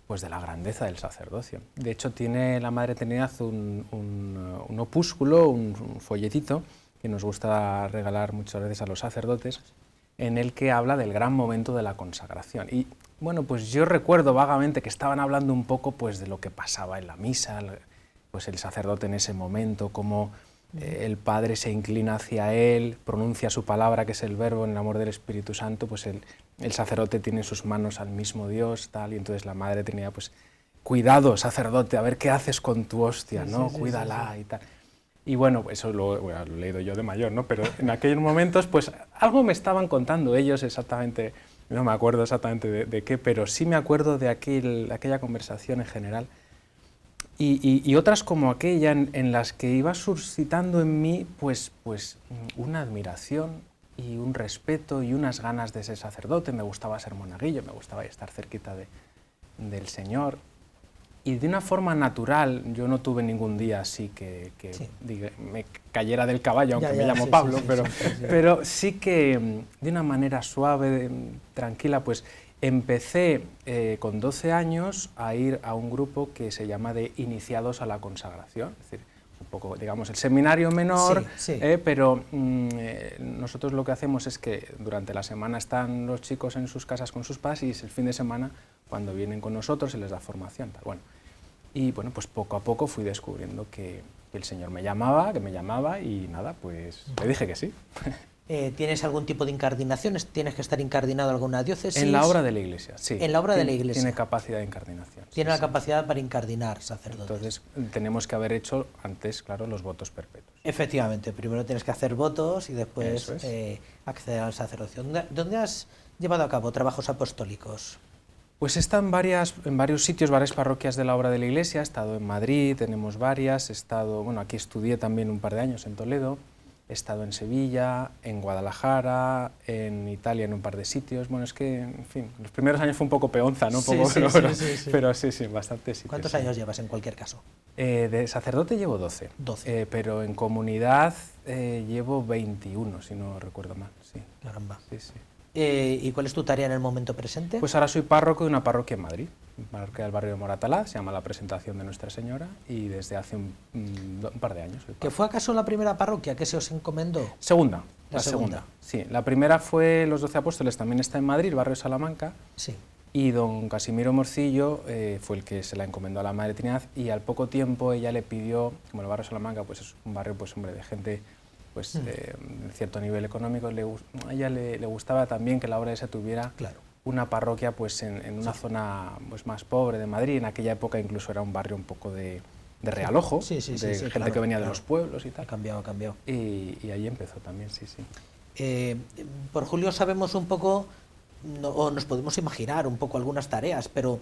Speaker 13: pues de la grandeza del sacerdocio. De hecho, tiene la Madre Trinidad un opúsculo, un folletito que nos gusta regalar muchas veces a los sacerdotes, en el que habla del gran momento de la consagración. Y bueno, pues yo recuerdo vagamente que estaban hablando un poco pues de lo que pasaba en la misa, pues el sacerdote en ese momento, cómo el Padre se inclina hacia él, pronuncia su palabra, que es el Verbo, en el amor del Espíritu Santo, pues el sacerdote tiene en sus manos al mismo Dios, tal, y entonces la Madre tenía, pues, cuidado, sacerdote, a ver qué haces con tu hostia, ¿no? Cuídala y tal. Y bueno, eso lo he leído yo de mayor, ¿no? Pero en aquellos momentos, pues, algo me estaban contando ellos exactamente, no me acuerdo exactamente de qué, pero sí me acuerdo de aquella conversación en general. Y otras como aquella en las que iba suscitando en mí pues una admiración y un respeto y unas ganas de ser sacerdote. Me gustaba ser monaguillo, me gustaba estar cerquita del Señor. Y de una forma natural, yo no tuve ningún día así que me cayera del caballo, aunque me llamo Pablo, pero sí que de una manera suave, tranquila, pues empecé con 12 años a ir a un grupo que se llama de Iniciados a la Consagración, es decir, un poco, digamos, el seminario menor, pero nosotros lo que hacemos es que durante la semana están los chicos en sus casas con sus padres y es el fin de semana cuando vienen con nosotros se les da formación. Bueno, y bueno, pues poco a poco fui descubriendo que el Señor me llamaba, y nada, pues le dije que sí.
Speaker 1: ¿Tienes algún tipo de incardinaciones? ¿Tienes que estar incardinado en alguna diócesis?
Speaker 13: En la obra de la Iglesia, sí.
Speaker 1: En la obra de la Iglesia.
Speaker 13: Tiene capacidad de incardinación.
Speaker 1: Tiene la capacidad para incardinar sacerdotes.
Speaker 13: Entonces tenemos que haber hecho antes, claro, los votos perpetuos.
Speaker 1: Efectivamente, primero tienes que hacer votos y después acceder al sacerdocio. ¿Dónde has llevado a cabo trabajos apostólicos?
Speaker 13: Pues he estado en varios sitios, varias parroquias de la obra de la Iglesia. He estado en Madrid, tenemos varias. He estado, bueno, aquí estudié también un par de años en Toledo. He estado en Sevilla, en Guadalajara, en Italia en un par de sitios. Bueno, es que, en fin, los primeros años fue un poco peonza, ¿no? Pero sí, bastantes sitios.
Speaker 1: ¿Cuántos años llevas en cualquier caso?
Speaker 13: De sacerdote llevo 12.
Speaker 1: 12.
Speaker 13: Pero en comunidad llevo 21, si no recuerdo mal. Sí.
Speaker 1: Caramba.
Speaker 13: Sí, sí.
Speaker 1: ¿Y cuál es tu tarea en el momento presente?
Speaker 13: Pues ahora soy párroco de una parroquia en Madrid, parroquia del barrio de Moratalaz, se llama La Presentación de Nuestra Señora, y desde hace un par de años.
Speaker 1: ¿Que fue acaso la primera parroquia que se os encomendó?
Speaker 13: Segunda, la segunda. Sí, la primera fue Los 12 Apóstoles, también está en Madrid, el barrio de Salamanca.
Speaker 1: Sí.
Speaker 13: Y don Casimiro Morcillo fue el que se la encomendó a la Madre Trinidad, y al poco tiempo ella le pidió, como el barrio de Salamanca pues es un barrio, pues hombre, de gente pues de cierto nivel económico, a ella le gustaba también que la obra esa tuviera una parroquia pues en una zona pues más pobre de Madrid. En aquella época incluso era un barrio un poco de realojo, de gente que venía de los pueblos y tal.
Speaker 1: Ha cambiado.
Speaker 13: Y ahí empezó también, sí.
Speaker 1: Por Julio sabemos un poco, o nos podemos imaginar un poco algunas tareas, pero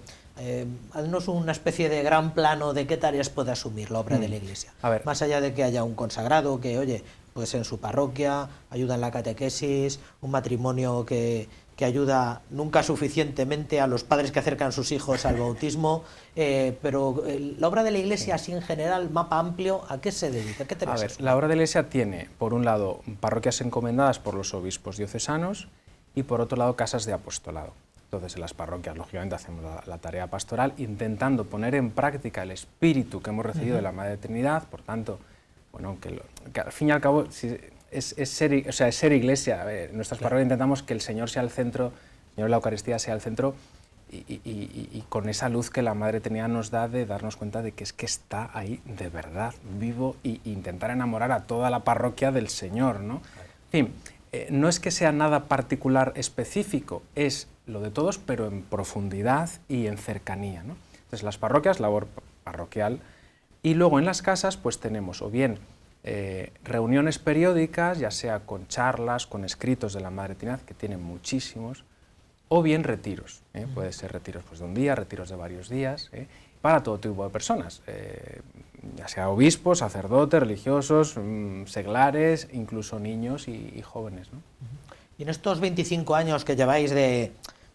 Speaker 1: haznos una especie de gran plano de qué tareas puede asumir la obra de la Iglesia.
Speaker 13: A ver.
Speaker 1: Más allá de que haya un consagrado que, oye, pues en su parroquia, ayuda en la catequesis, un matrimonio que ayuda nunca suficientemente a los padres que acercan a sus hijos al bautismo, pero la obra de la Iglesia así en general, mapa amplio, ¿a qué se dedica? ¿Qué tareas asume?
Speaker 13: La obra de la Iglesia tiene, por un lado, parroquias encomendadas por los obispos diocesanos y por otro lado, casas de apostolado. Entonces, en las parroquias, lógicamente, hacemos la tarea pastoral, intentando poner en práctica el espíritu que hemos recibido de la Madre Trinidad. Por tanto, bueno, que al fin y al cabo es ser Iglesia. A ver, en nuestras parroquias intentamos que el Señor sea el centro, el Señor de la Eucaristía sea el centro, y con esa luz que la Madre Trinidad nos da de darnos cuenta de que es que está ahí de verdad, vivo, e intentar enamorar a toda la parroquia del Señor, ¿no? En fin, no es que sea nada particular específico, es lo de todos, pero en profundidad y en cercanía, ¿no? Entonces, las parroquias, labor parroquial, y luego en las casas pues tenemos o bien reuniones periódicas, ya sea con charlas, con escritos de la Madre Trinidad, que tienen muchísimos, o bien retiros, puede ser retiros pues, de un día, retiros de varios días, para todo tipo de personas, ya sea obispos, sacerdotes, religiosos, seglares, incluso niños y jóvenes, ¿no?
Speaker 1: Y en estos 25 años que lleváis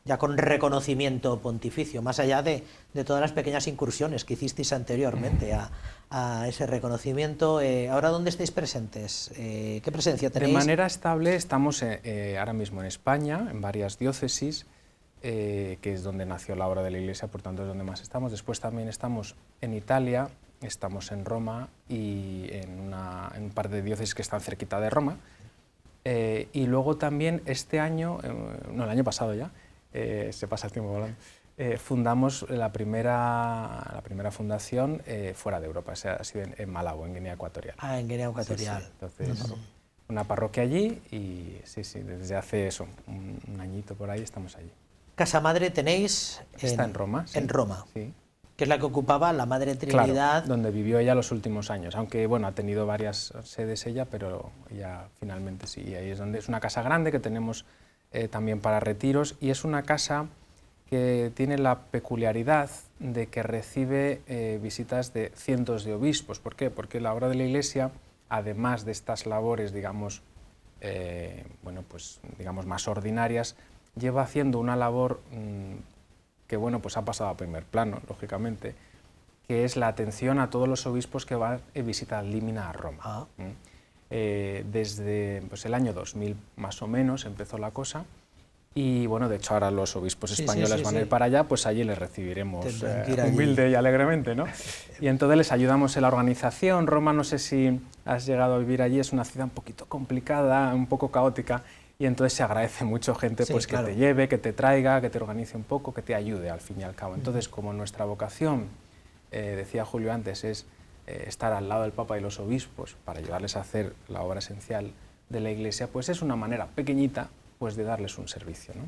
Speaker 1: ya con reconocimiento pontificio, más allá de todas las pequeñas incursiones que hicisteis anteriormente a ese reconocimiento, ¿ahora dónde estáis presentes? ¿Qué presencia tenéis?
Speaker 13: De manera estable estamos ahora mismo en España, en varias diócesis, que es donde nació la obra de la Iglesia, por tanto es donde más estamos. Después también estamos en Italia, estamos en Roma y en un par de diócesis que están cerquita de Roma. Y luego también este año, no, el año pasado ya, se pasa el tiempo volando, fundamos la primera fundación fuera de Europa, ha sido en Malabo, en Guinea Ecuatorial.
Speaker 1: Ah, en Guinea Ecuatorial.
Speaker 13: Sí, sí. Entonces, una parroquia allí y sí, desde hace eso, un añito por ahí estamos allí.
Speaker 1: Casa Madre tenéis
Speaker 13: Está en Roma. Sí.
Speaker 1: En Roma,
Speaker 13: sí.
Speaker 1: Que es la que ocupaba la Madre Trinidad.
Speaker 13: Claro, donde vivió ella los últimos años, aunque bueno, ha tenido varias sedes ella, pero ya finalmente sí, y ahí es donde es una casa grande que tenemos también para retiros, y es una casa que tiene la peculiaridad de que recibe visitas de cientos de obispos. ¿Por qué? Porque la obra de la Iglesia, además de estas labores, digamos, bueno, pues, digamos más ordinarias, lleva haciendo una labor que bueno, pues ha pasado a primer plano, lógicamente, que es la atención a todos los obispos que van en visita al Límina a Roma. Desde pues, el año 2000 más o menos empezó la cosa, y bueno, de hecho ahora los obispos españoles van a ir para allá, pues allí les recibiremos humilde y alegremente, ¿no? Y entonces les ayudamos en la organización. Roma, no sé si has llegado a vivir allí, es una ciudad un poquito complicada, un poco caótica, y entonces se agradece mucho gente pues, que te lleve, que te traiga, que te organice un poco, que te ayude al fin y al cabo. Entonces, como nuestra vocación, decía Julio antes, es estar al lado del Papa y los obispos para ayudarles a hacer la obra esencial de la Iglesia, pues es una manera pequeñita pues, de darles un servicio, ¿no?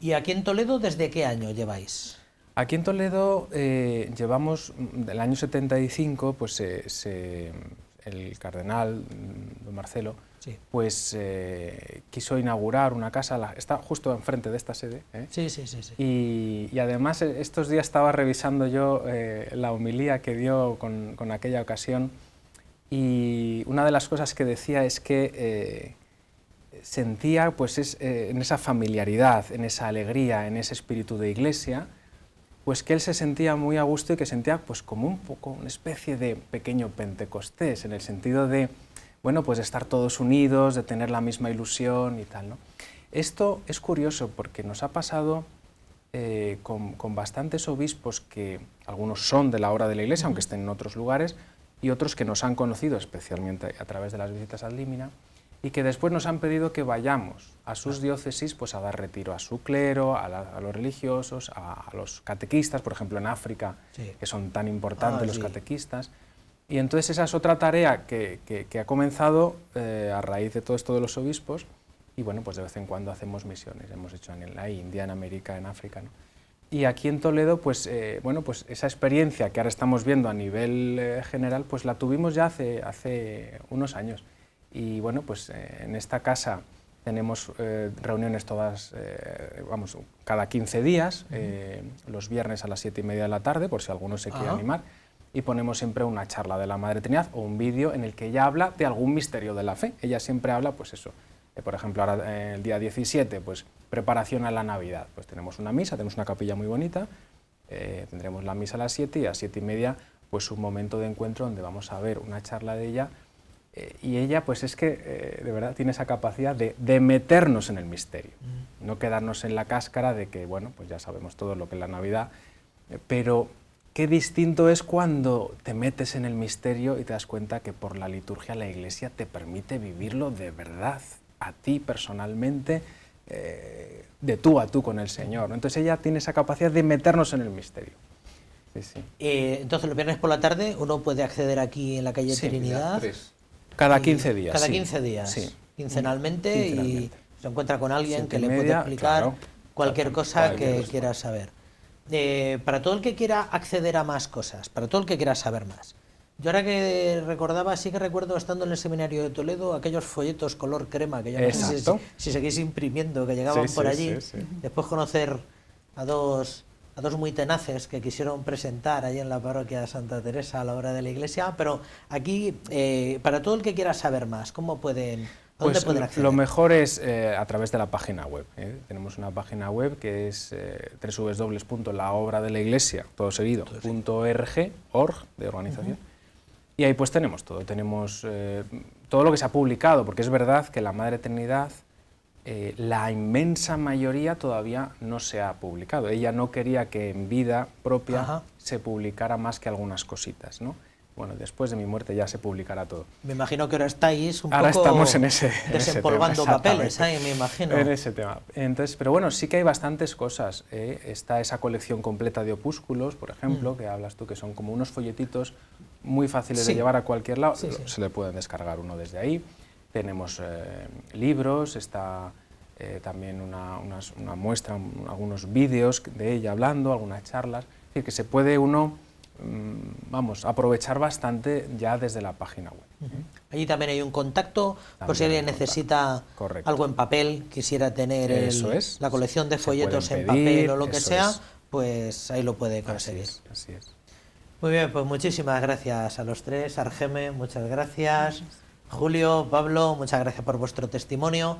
Speaker 1: ¿Y aquí en Toledo desde qué año lleváis?
Speaker 13: Aquí en Toledo llevamos, del año 75, pues el cardenal, don Marcelo, pues quiso inaugurar una casa, está justo enfrente de esta sede.
Speaker 1: Sí.
Speaker 13: Y además estos días estaba revisando yo la homilía que dio con aquella ocasión, y una de las cosas que decía es que sentía pues en esa familiaridad, en esa alegría, en ese espíritu de iglesia, pues que él se sentía muy a gusto y que sentía pues como un poco una especie de pequeño Pentecostés, en el sentido de, bueno, pues de estar todos unidos, de tener la misma ilusión y tal, ¿no? Esto es curioso porque nos ha pasado con bastantes obispos que algunos son de la obra de la Iglesia, aunque estén en otros lugares, y otros que nos han conocido especialmente a través de las visitas al Límina, y que después nos han pedido que vayamos a sus diócesis pues, a dar retiro a su clero, a los religiosos, a los catequistas, por ejemplo en África, que son tan importantes los catequistas. Y entonces esa es otra tarea que ha comenzado a raíz de todo esto de los obispos, y bueno, pues de vez en cuando hacemos misiones, hemos hecho en la India, en América, en África, ¿no? Y aquí en Toledo, pues, bueno, pues esa experiencia que ahora estamos viendo a nivel general, pues la tuvimos ya hace unos años. Y bueno, pues en esta casa tenemos reuniones todas, vamos, cada 15 días, los viernes a las 7:30 de la tarde, por si alguno se quiere animar, y ponemos siempre una charla de la Madre Trinidad o un vídeo en el que ella habla de algún misterio de la fe. Ella siempre habla, pues eso, por ejemplo, ahora el día 17, pues preparación a la Navidad, pues tenemos una misa, tenemos una capilla muy bonita, tendremos la misa a las 7 y a 7:30, pues un momento de encuentro donde vamos a ver una charla de ella. Y ella, pues es que de verdad tiene esa capacidad de meternos en el misterio, no quedarnos en la cáscara de que, bueno, pues ya sabemos todo lo que es la Navidad, pero qué distinto es cuando te metes en el misterio y te das cuenta que por la liturgia la Iglesia te permite vivirlo de verdad, a ti personalmente, de tú a tú con el Señor, ¿no? Entonces ella tiene esa capacidad de meternos en el misterio. Sí.
Speaker 1: Entonces los viernes por la tarde uno puede acceder aquí en la calle Trinidad.
Speaker 13: Cada 15 días.
Speaker 1: Cada 15 días,
Speaker 13: sí.
Speaker 1: Quincenalmente, y se encuentra con alguien que le puede explicar cualquier cosa que quiera saber. Para todo el que quiera acceder a más cosas, para todo el que quiera saber más. Yo ahora que recordaba, sí que recuerdo estando en el seminario de Toledo, aquellos folletos color crema, que yo no sé si seguís imprimiendo, que llegaban por allí. Después conocer a dos muy tenaces que quisieron presentar allí en la parroquia de Santa Teresa a la obra de la Iglesia, pero aquí, para todo el que quiera saber más, ¿dónde pueden acceder?
Speaker 13: Lo mejor es a través de la página web. Tenemos una página web que es www.laobradeLaIglesia, todo seguido, .org, de organización, y ahí pues tenemos todo, tenemos todo lo que se ha publicado, porque es verdad que la Madre Trinidad, la inmensa mayoría todavía no se ha publicado. Ella no quería que en vida propia se publicara más que algunas cositas, ¿no? bueno, después de mi muerte ya se publicará todo.
Speaker 1: Me imagino que ahora estáis un
Speaker 13: ahora
Speaker 1: poco
Speaker 13: estamos en
Speaker 1: desempolvando papeles, me imagino.
Speaker 13: En ese tema. Entonces, pero bueno, sí que hay bastantes cosas. Está esa colección completa de opúsculos, por ejemplo, que hablas tú, que son como unos folletitos muy fáciles de llevar a cualquier lado. Se le pueden descargar uno desde ahí. Tenemos libros, está también una muestra, algunos vídeos de ella hablando, algunas charlas. Es decir, que se puede uno, aprovechar bastante ya desde la página web.
Speaker 1: Allí también hay un contacto, por si alguien necesita algo en papel, quisiera tener la colección de folletos en papel o lo que sea, pues ahí lo puede conseguir.
Speaker 13: Así es.
Speaker 1: Muy bien, pues muchísimas gracias a los tres. Argeme, muchas gracias. Julio, Pablo, muchas gracias por vuestro testimonio.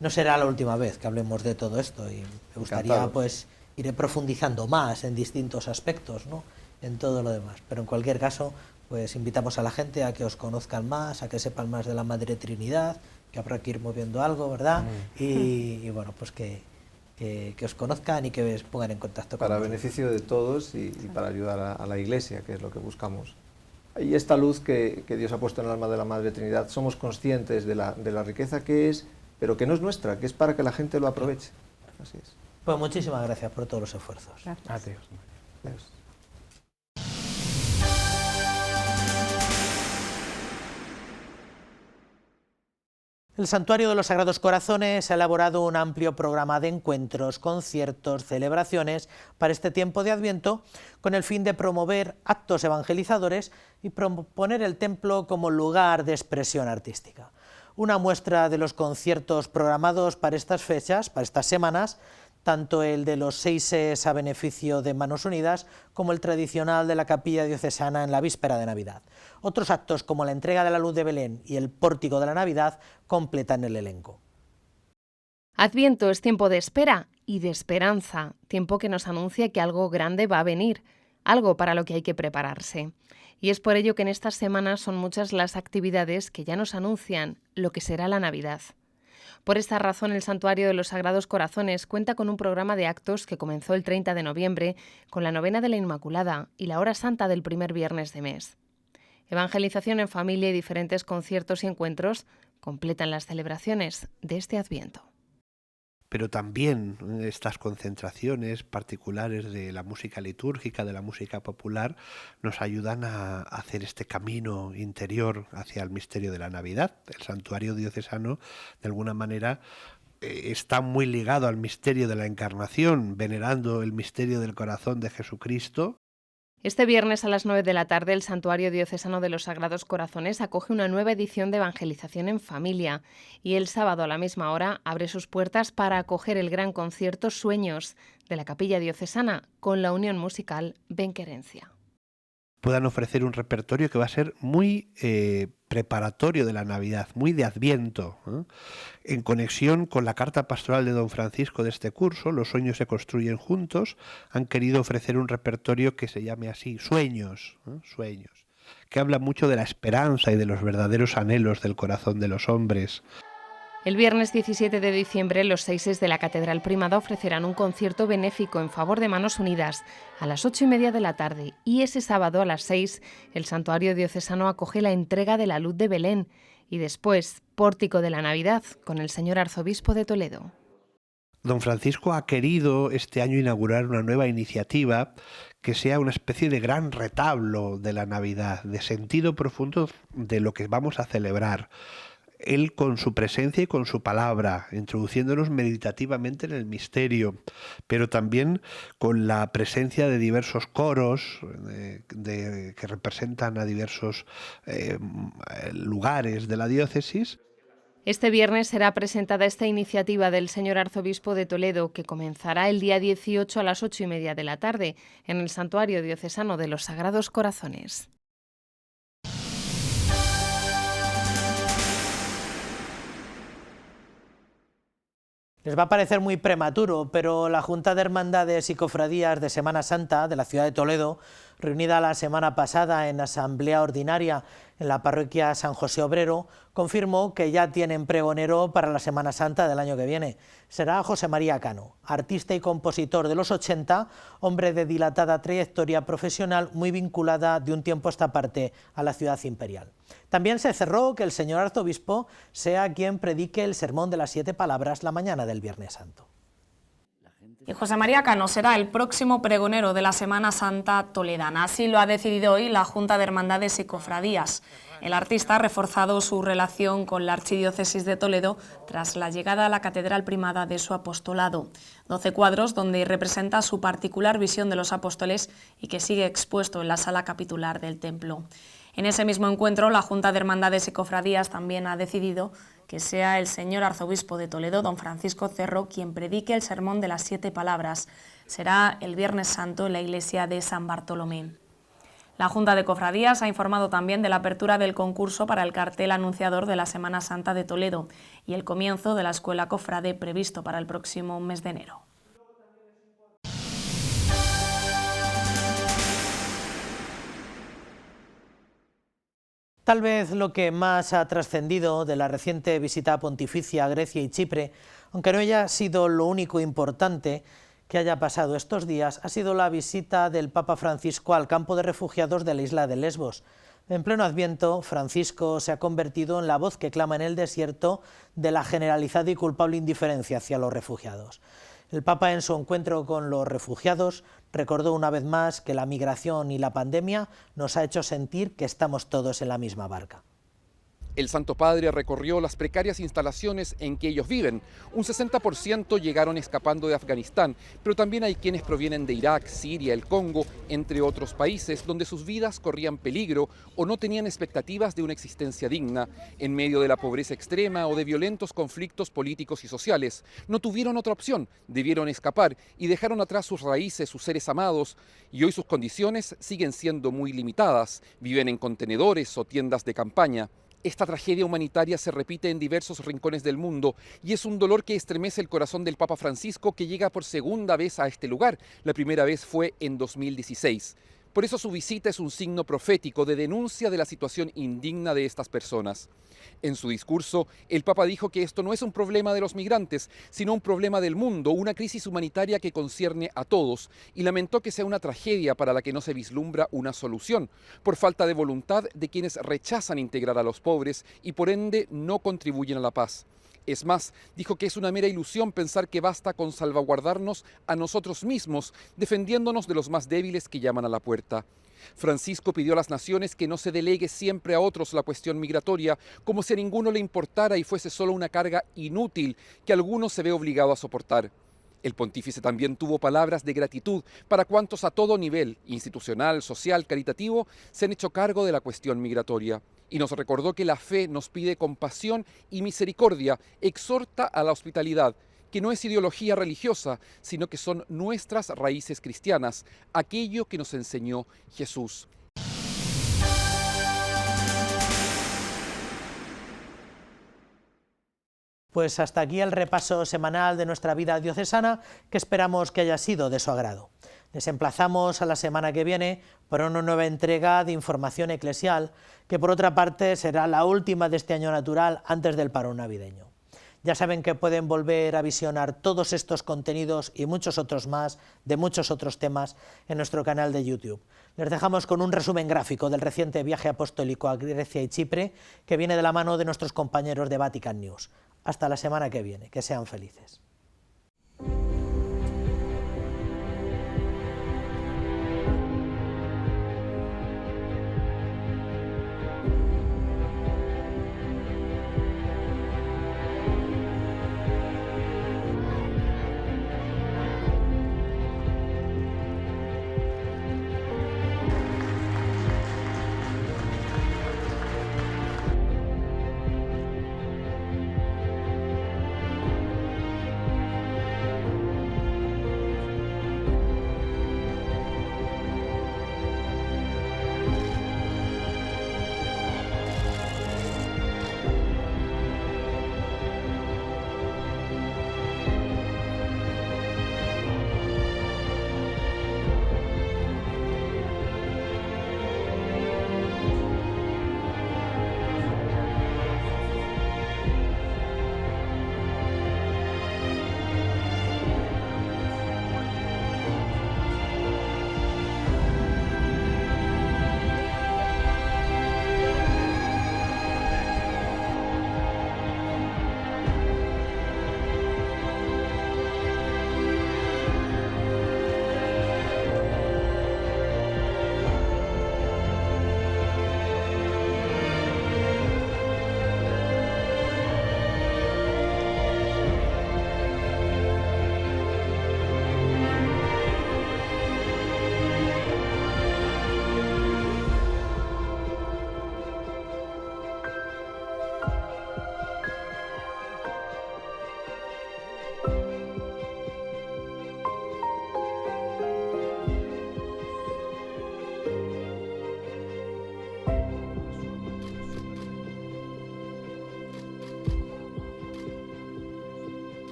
Speaker 1: No será la última vez que hablemos de todo esto y me gustaría pues ir profundizando más en distintos aspectos, ¿no? En todo lo demás. Pero en cualquier caso, pues invitamos a la gente a que os conozcan más, a que sepan más de la Madre Trinidad, que habrá que ir moviendo algo, ¿verdad? Y bueno, pues que os conozcan y que os pongan en contacto con
Speaker 12: vosotros. Para beneficio de todos y para ayudar a la Iglesia, que es lo que buscamos. Y esta luz que Dios ha puesto en el alma de la Madre Trinidad, somos conscientes de la riqueza que es, pero que no es nuestra, que es para que la gente lo aproveche. Así es.
Speaker 1: Pues muchísimas gracias por todos los esfuerzos.
Speaker 13: Gracias. Adiós.
Speaker 12: Adiós.
Speaker 1: El Santuario de los Sagrados Corazones ha elaborado un amplio programa de encuentros, conciertos, celebraciones para este tiempo de Adviento, con el fin de promover actos evangelizadores y proponer el templo como lugar de expresión artística. Una muestra de los conciertos programados para estas fechas, para estas semanas, tanto el de los 6 a beneficio de Manos Unidas como el tradicional de la Capilla Diocesana en la víspera de Navidad. Otros actos como la entrega de la luz de Belén y el pórtico de la Navidad completan el elenco.
Speaker 2: Adviento es tiempo de espera y de esperanza, tiempo que nos anuncia que algo grande va a venir, algo para lo que hay que prepararse. Y es por ello que en estas semanas son muchas las actividades que ya nos anuncian lo que será la Navidad. Por esta razón, el Santuario de los Sagrados Corazones cuenta con un programa de actos que comenzó el 30 de noviembre con la novena de la Inmaculada y la hora santa del primer viernes de mes. Evangelización en familia y diferentes conciertos y encuentros completan las celebraciones de este Adviento.
Speaker 14: Pero también estas concentraciones particulares de la música litúrgica, de la música popular, nos ayudan a hacer este camino interior hacia el misterio de la Navidad. El santuario diocesano, de alguna manera, está muy ligado al misterio de la Encarnación, venerando el misterio del corazón de Jesucristo.
Speaker 2: Este viernes a las 9 de la tarde, el Santuario Diocesano de los Sagrados Corazones acoge una nueva edición de evangelización en familia y el sábado a la misma hora abre sus puertas para acoger el gran concierto Sueños de la Capilla Diocesana con la Unión Musical Benquerencia.
Speaker 14: Puedan ofrecer un repertorio que va a ser muy preparatorio de la Navidad, muy de Adviento, en conexión con la carta pastoral de don Francisco de este curso, Los sueños se construyen juntos. Han querido ofrecer un repertorio que se llame así, Sueños, Sueños, que habla mucho de la esperanza y de los verdaderos anhelos del corazón de los hombres.
Speaker 2: El viernes 17 de diciembre, los 6 de la Catedral Primada ofrecerán un concierto benéfico en favor de Manos Unidas a las 8:30 de la tarde y ese sábado a las 6 el Santuario Diocesano acoge la entrega de la luz de Belén y después Pórtico de la Navidad con el señor Arzobispo de Toledo.
Speaker 14: Don Francisco ha querido este año inaugurar una nueva iniciativa que sea una especie de gran retablo de la Navidad, de sentido profundo de lo que vamos a celebrar. Él con su presencia y con su palabra, introduciéndonos meditativamente en el misterio, pero también con la presencia de diversos coros que representan a diversos lugares de la diócesis.
Speaker 2: Este viernes será presentada esta iniciativa del señor Arzobispo de Toledo, que comenzará el día 18 a las 8:30 de la tarde en el Santuario Diocesano de los Sagrados Corazones.
Speaker 1: Les va a parecer muy prematuro, pero la Junta de Hermandades y Cofradías de Semana Santa de la ciudad de Toledo reunida la semana pasada en asamblea ordinaria en la parroquia San José Obrero, confirmó que ya tienen pregonero para la Semana Santa del año que viene. Será José María Cano, artista y compositor de los 80, hombre de dilatada trayectoria profesional muy vinculada de un tiempo a esta parte a la ciudad imperial. También se cerró que el señor arzobispo sea quien predique el sermón de las 7 palabras la mañana del Viernes Santo.
Speaker 15: Y José María Cano será el próximo pregonero de la Semana Santa toledana. Así lo ha decidido hoy la Junta de Hermandades y Cofradías. El artista ha reforzado su relación con la Archidiócesis de Toledo tras la llegada a la Catedral Primada de su apostolado. 12 cuadros donde representa su particular visión de los apóstoles y que sigue expuesto en la sala capitular del templo. En ese mismo encuentro, la Junta de Hermandades y Cofradías también ha decidido que sea el señor arzobispo de Toledo, don Francisco Cerro, quien predique el sermón de las 7 palabras. Será el Viernes Santo en la iglesia de San Bartolomé. La Junta de Cofradías ha informado también de la apertura del concurso para el cartel anunciador de la Semana Santa de Toledo y el comienzo de la Escuela Cofrade previsto para el próximo mes de enero.
Speaker 1: Tal vez lo que más ha trascendido de la reciente visita pontificia a Grecia y Chipre, aunque no haya sido lo único importante que haya pasado estos días, ha sido la visita del Papa Francisco al campo de refugiados de la isla de Lesbos. En pleno Adviento, Francisco se ha convertido en la voz que clama en el desierto de la generalizada y culpable indiferencia hacia los refugiados. El Papa, en su encuentro con los refugiados, recordó una vez más que la migración y la pandemia nos ha hecho sentir que estamos todos en la misma barca.
Speaker 16: El Santo Padre recorrió las precarias instalaciones en que ellos viven. Un 60% llegaron escapando de Afganistán, pero también hay quienes provienen de Irak, Siria, el Congo, entre otros países donde sus vidas corrían peligro o no tenían expectativas de una existencia digna, en medio de la pobreza extrema o de violentos conflictos políticos y sociales. No tuvieron otra opción, debieron escapar y dejaron atrás sus raíces, sus seres amados, y hoy sus condiciones siguen siendo muy limitadas. Viven en contenedores o tiendas de campaña. Esta tragedia humanitaria se repite en diversos rincones del mundo y es un dolor que estremece el corazón del Papa Francisco, que llega por segunda vez a este lugar. La primera vez fue en 2016. Por eso su visita es un signo profético de denuncia de la situación indigna de estas personas. En su discurso, el Papa dijo que esto no es un problema de los migrantes, sino un problema del mundo, una crisis humanitaria que concierne a todos, y lamentó que sea una tragedia para la que no se vislumbra una solución, por falta de voluntad de quienes rechazan integrar a los pobres y por ende no contribuyen a la paz. Es más, dijo que es una mera ilusión pensar que basta con salvaguardarnos a nosotros mismos, defendiéndonos de los más débiles que llaman a la puerta. Francisco pidió a las naciones que no se delegue siempre a otros la cuestión migratoria, como si a ninguno le importara y fuese solo una carga inútil que alguno se ve obligado a soportar. El pontífice también tuvo palabras de gratitud para cuantos a todo nivel, institucional, social, caritativo, se han hecho cargo de la cuestión migratoria. Y nos recordó que la fe nos pide compasión y misericordia, exhorta a la hospitalidad, que no es ideología religiosa, sino que son nuestras raíces cristianas, aquello que nos enseñó Jesús.
Speaker 1: Pues hasta aquí el repaso semanal de nuestra vida diocesana, que esperamos que haya sido de su agrado. Les emplazamos a la semana que viene para una nueva entrega de información eclesial, que por otra parte será la última de este año natural antes del parón navideño. Ya saben que pueden volver a visionar todos estos contenidos y muchos otros más de muchos otros temas en nuestro canal de YouTube. Les dejamos con un resumen gráfico del reciente viaje apostólico a Grecia y Chipre, que viene de la mano de nuestros compañeros de Vatican News. Hasta la semana que viene, que sean felices.